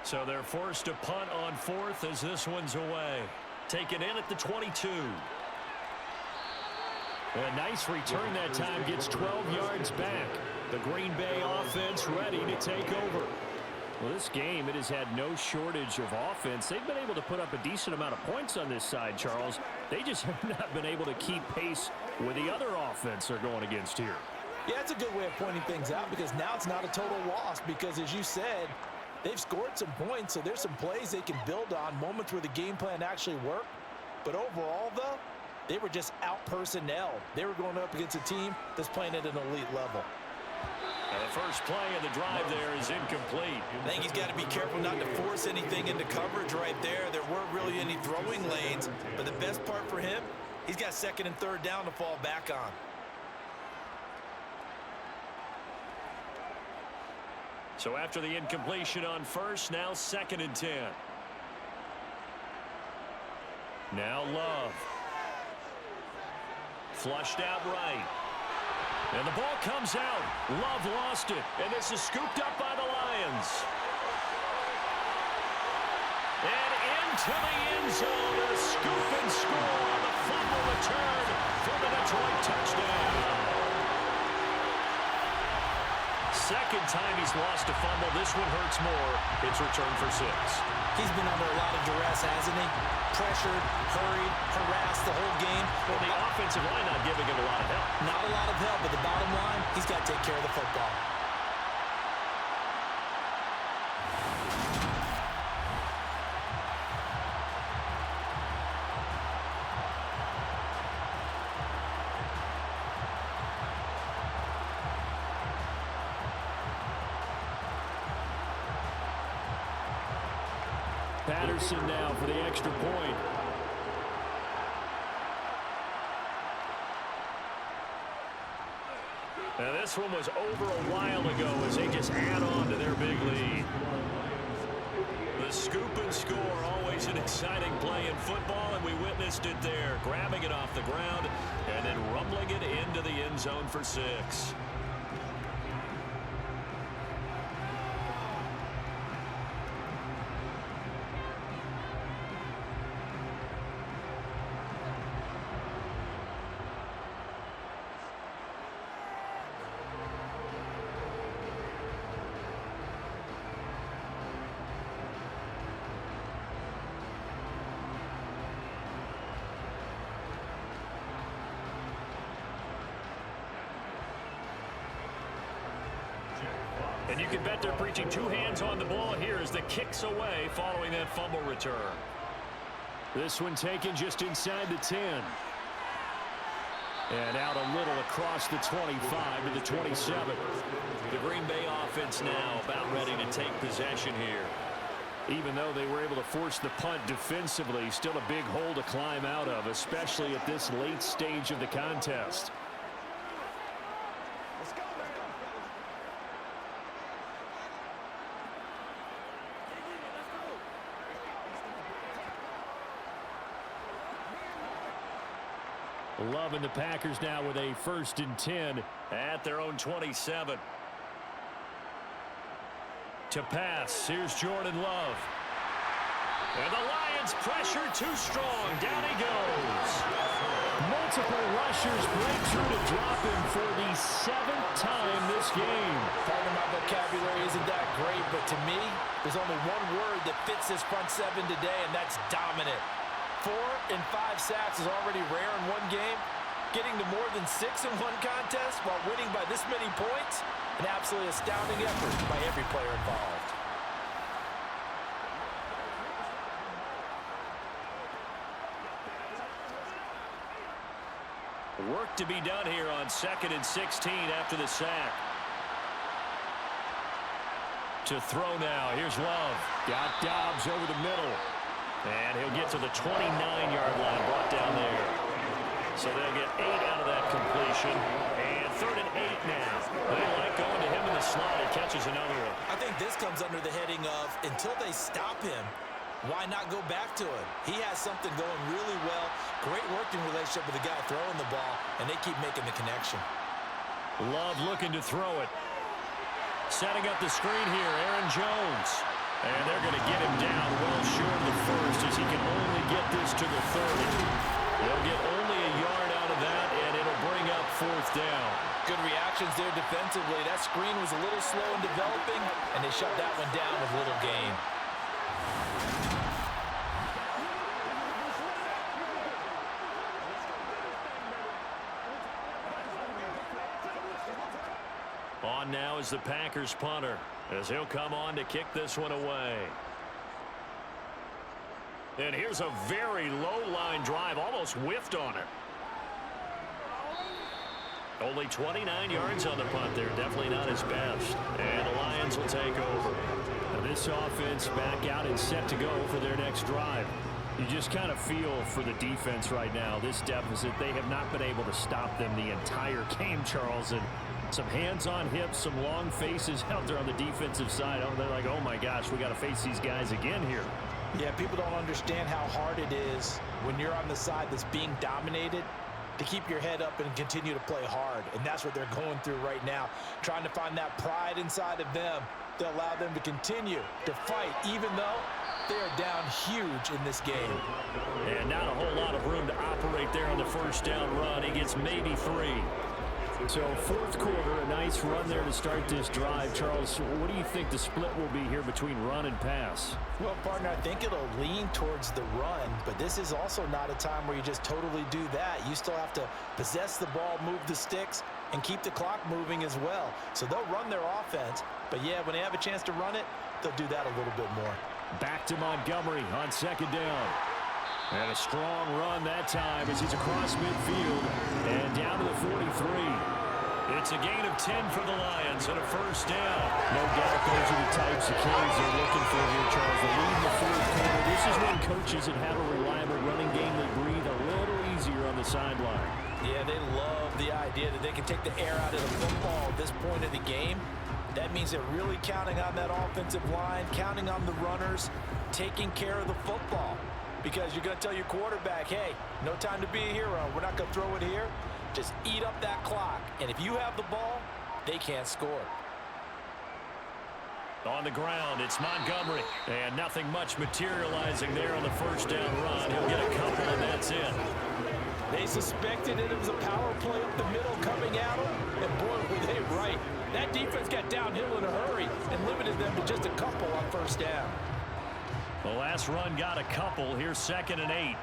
So they're forced to punt on 4th as this one's away. Taken in at the 22. A nice return that time, gets 12 yards back. The Green Bay offense ready to take over. Well, this game, it has had no shortage of offense. They've been able to put up a decent amount of points on this side, Charles. They just have not been able to keep pace with the other offense they're going against here. Yeah, it's a good way of pointing things out because now it's not a total loss because, as you said, they've scored some points, so there's some plays they can build on, moments where the game plan actually worked. But overall, though, they were just out-personnel. They were going up against a team that's playing at an elite level. And the first play of the drive there is incomplete. I think he's got to be careful not to force anything into coverage right there. There weren't really any throwing lanes, but the best part for him, he's got second and third down to fall back on. So after the incompletion on first, now 2nd and 10. Now Love. Flushed out right. And the ball comes out. Love lost it. And this is scooped up by the Lions. And into the end zone. A scoop and score on the fumble return for the Detroit touchdown. Second time he's lost a fumble. This one hurts more. It's returned for 6. He's been under a lot of duress, hasn't he? Pressured, hurried, harassed the whole game. Well, the offensive line not giving him a lot of help. Not a lot of help, but the bottom line, he's got to take care of the football. Patterson now for the extra point. Now this one was over a while ago as they just add on to their big lead. The scoop and score, always an exciting play in football, and we witnessed it there. Grabbing it off the ground and then rumbling it into the end zone for 6. And you can bet they're preaching 2 hands on the ball here as the kick's away following that fumble return. This one taken just inside the 10. And out a little across the 25 to the 27. The Green Bay offense now about ready to take possession here. Even though they were able to force the punt defensively, still a big hole to climb out of, especially at this late stage of the contest. Love and the Packers now with a 1st and 10 at their own 27. To pass, here's Jordan Love. And the Lions pressure too strong. Down he goes. Multiple rushers break through to drop him for the 7th time this game. Pardon my vocabulary isn't that great, but to me, there's only one word that fits this front 7 today, and that's dominant. 4 and 5 sacks is already rare in one game. Getting to more than 6 in one contest while winning by this many points, an absolutely astounding effort by every player involved. Work to be done here on 2nd and 16 after the sack. To throw now. Here's Love. Got Dobbs over the middle. And he'll get to the 29-yard line, brought down there. So they'll get 8 out of that completion. And 3rd and 8 now. They like going to him in the slot. He catches another one. I think this comes under the heading of, until they stop him, why not go back to him? He has something going really well. Great working relationship with the guy throwing the ball, and they keep making the connection. Love looking to throw it. Setting up the screen here, Aaron Jones. And they're going to get him down well short of the 1st as he can only get this to the 30. They'll get only a yard out of that, and it'll bring up 4th down. Good reactions there defensively. That screen was a little slow in developing, and they shut that one down with little gain. On now is the Packers punter, as he'll come on to kick this one away. And here's a very low line drive, almost whiffed on it. Only 29 yards on the punt there. Definitely not his best. And the Lions will take over. Now this offense back out and set to go for their next drive. You just kind of feel for the defense right now. This deficit, they have not been able to stop them the entire game, Charles. And some hands on hips, some long faces out there on the defensive side. Oh, they're like, oh my gosh, we got to face these guys again here. Yeah, people don't understand how hard it is when you're on the side that's being dominated to keep your head up and continue to play hard. And that's what they're going through right now, trying to find that pride inside of them to allow them to continue to fight, even though they are down huge in this game. And not a whole lot of room to operate there on the first down run. He gets maybe 3. So fourth quarter, a nice run there to start this drive. Charles, what do you think the split will be here between run and pass? Well, partner, I think it'll lean towards the run, but this is also not a time where you just totally do that. You still have to possess the ball, move the sticks, and keep the clock moving as well. So they'll run their offense, but yeah, when they have a chance to run it, they'll do that a little bit more. Back to Montgomery on second down. And a strong run that time as he's across midfield and down to the 43. It's a gain of 10 for the Lions and a first down. No doubt those are the types of plays they're looking for here, Charles. The lead in the fourth quarter. This is when coaches that have a reliable running game, they breathe a little easier on the sideline. Yeah, they love the idea that they can take the air out of the football at this point of the game. That means they're really counting on that offensive line, counting on the runners, taking care of the football. Because you're going to tell your quarterback, hey, no time to be a hero. We're not going to throw it here. Just eat up that clock. And if you have the ball, they can't score. On the ground, it's Montgomery. And nothing much materializing there on the first down run. He'll get a couple, and that's it. They suspected it was a power play up the middle coming at them. And boy, were they right. That defense got downhill in a hurry and limited them to just a couple on first down. The last run got a couple. Here's 2nd and 8.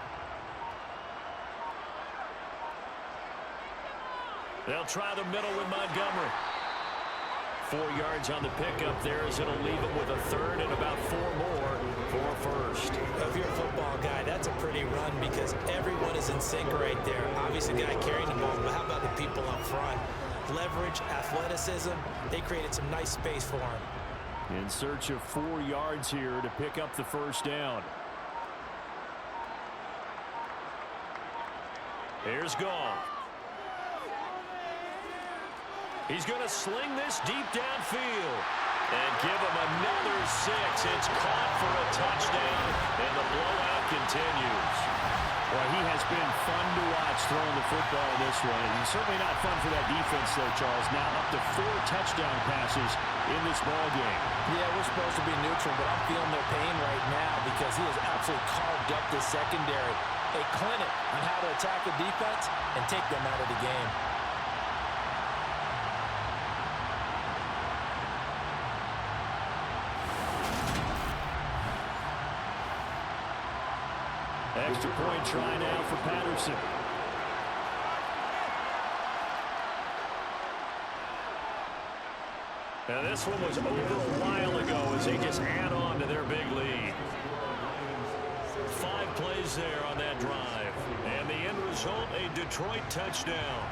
They'll try the middle with Montgomery. 4 yards on the pickup there as it'll leave him with a third and about 4 more for first. If you're a football guy, that's a pretty run because everyone is in sync right there. Obviously, the guy carrying the ball, but how about the people up front? Leverage, athleticism, they created some nice space for him. In search of 4 yards here to pick up the first down. Here's Goff. He's going to sling this deep downfield and give him another 6. It's caught for a touchdown, and the blowout continues. Well, he has been fun to watch throwing the football this way. He's certainly not fun for that defense, though, Charles. Now up to 4 touchdown passes in this ball game. Yeah, we're supposed to be neutral, but I'm feeling their pain right now because he has absolutely carved up the secondary. A clinic on how to attack the defense and take them out of the game. Extra point try now for Patterson. Now this one was over a while ago as they just add on to their big lead. 5 plays there on that drive. And the end result, a Detroit touchdown.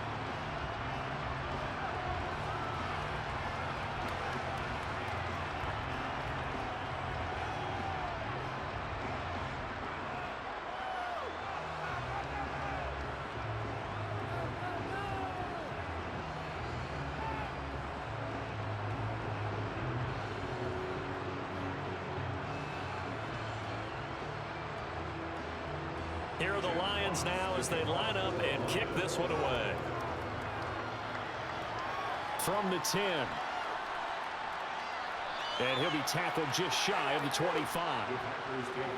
Here are the Lions now as they line up and kick this one away. From the 10. And he'll be tackled just shy of the 25.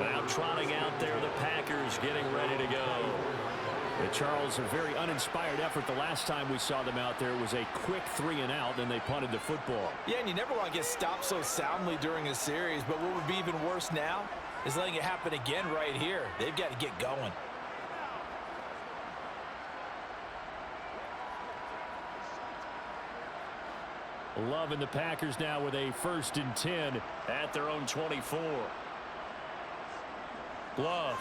Now trotting out there, the Packers getting ready to go. Charles, a very uninspired effort. The last time we saw them out there was a quick 3 and out, and they punted the football. Yeah, and you never want to get stopped so soundly during a series, but what would be even worse now is letting it happen again right here. They've got to get going. Loving the Packers now with a 1st and 10 at their own 24. Love.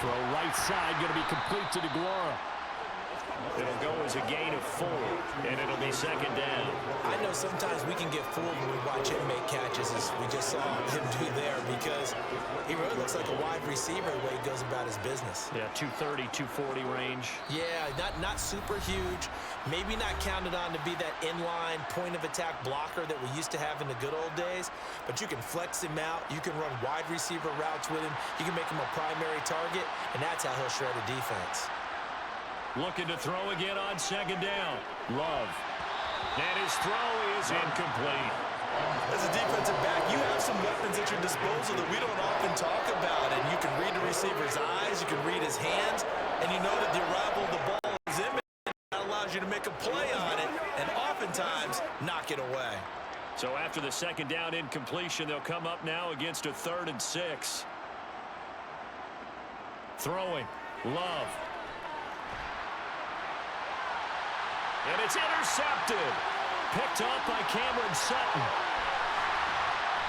Throw right side, going to be complete to DeGuara. was a gain of 4, and it'll be second down. I know sometimes we can get fooled when we watch him make catches, as we just saw him do there, because he really looks like a wide receiver the way he goes about his business. Yeah, 230, 240 range. Yeah, not super huge. Maybe not counted on to be that inline point-of-attack blocker that we used to have in the good old days, but you can flex him out. You can run wide receiver routes with him. You can make him a primary target, and that's how he'll shred a defense. Looking to throw again on second down. Love. And his throw is incomplete. As a defensive back, you have some weapons at your disposal that we don't often talk about, and you can read the receiver's eyes, you can read his hands, and you know that the arrival of the ball is imminent. That allows you to make a play on it, and oftentimes knock it away. So after the second down incompletion, they'll come up now against a 3rd and 6. Throwing. Love. And it's intercepted. Picked off by Cameron Sutton.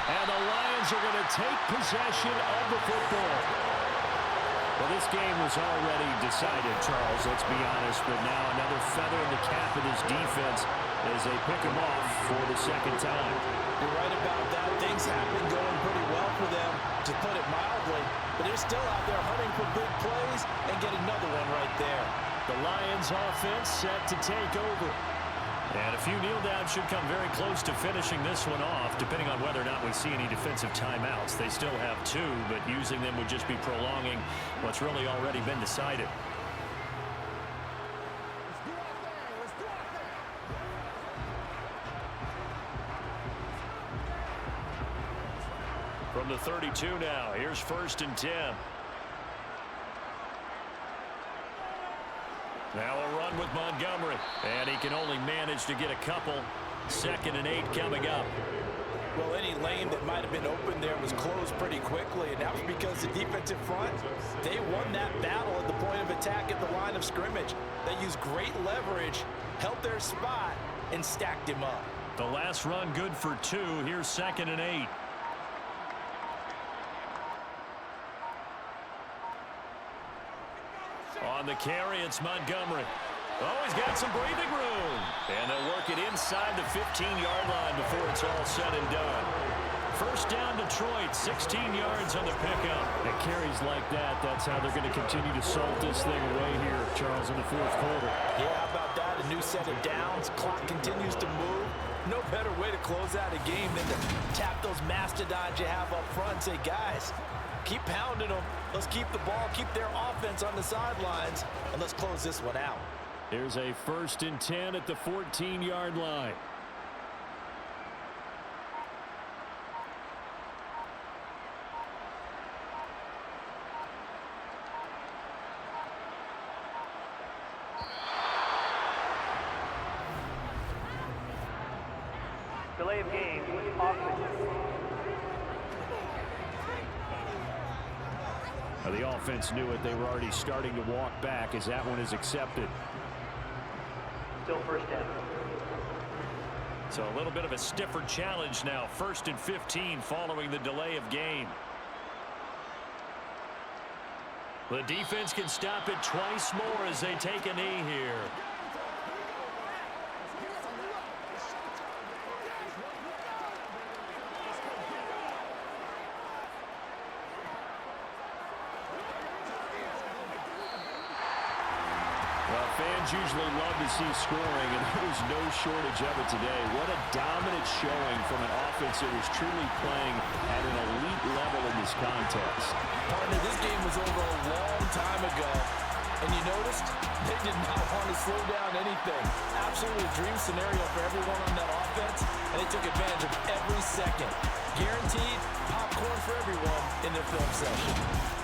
And the Lions are going to take possession of the football. Well, this game was already decided, Charles, let's be honest. But now another feather in the cap of this defense as they pick him off for the second time. You're right about that. Things have been going pretty well for them, to put it mildly. But they're still out there hunting for big plays and get another one right there. The Lions offense set to take over. And a few kneel downs should come very close to finishing this one off, depending on whether or not we see any defensive timeouts. They still have 2, but using them would just be prolonging what's really already been decided. From the 32 now, here's 1st and 10. Now a run with Montgomery, and he can only manage to get a couple. 2nd and 8 coming up. Well, any lane that might have been open there was closed pretty quickly, and that was because the defensive front, they won that battle at the point of attack at the line of scrimmage. They used great leverage, held their spot, and stacked him up. The last run good for 2. Here's 2nd and 8. On the carry, it's Montgomery. Oh, he's got some breathing room. And they'll work it inside the 15-yard line before it's all said and done. First down, Detroit, 16 yards on the pickup. At carries like that, that's how they're going to continue to salt this thing away here, Charles, in the 4th quarter. Yeah, how about that? A new set of downs. Clock continues to move. No better way to close out a game than to tap those mastodons you have up front and say, guys, keep pounding them. Let's keep the ball, keep their offense on the sidelines, and let's close this one out. Here's a 1st and 10 at the 14-yard line. Delay of game, offense. Now, the offense knew it. They were already starting to walk back as that one is accepted. Still 1st down. So a little bit of a stiffer challenge now. 1st and 15 following the delay of game. The defense can stop it twice more as they take a knee here. Fans usually love to see scoring, and there was no shortage of it today. What a dominant showing from an offense that was truly playing at an elite level in this contest. Partner, this game was over a long time ago, and you noticed they did not want to slow down anything. Absolutely a dream scenario for everyone on that offense, and they took advantage of every second. Guaranteed popcorn for everyone in their film session.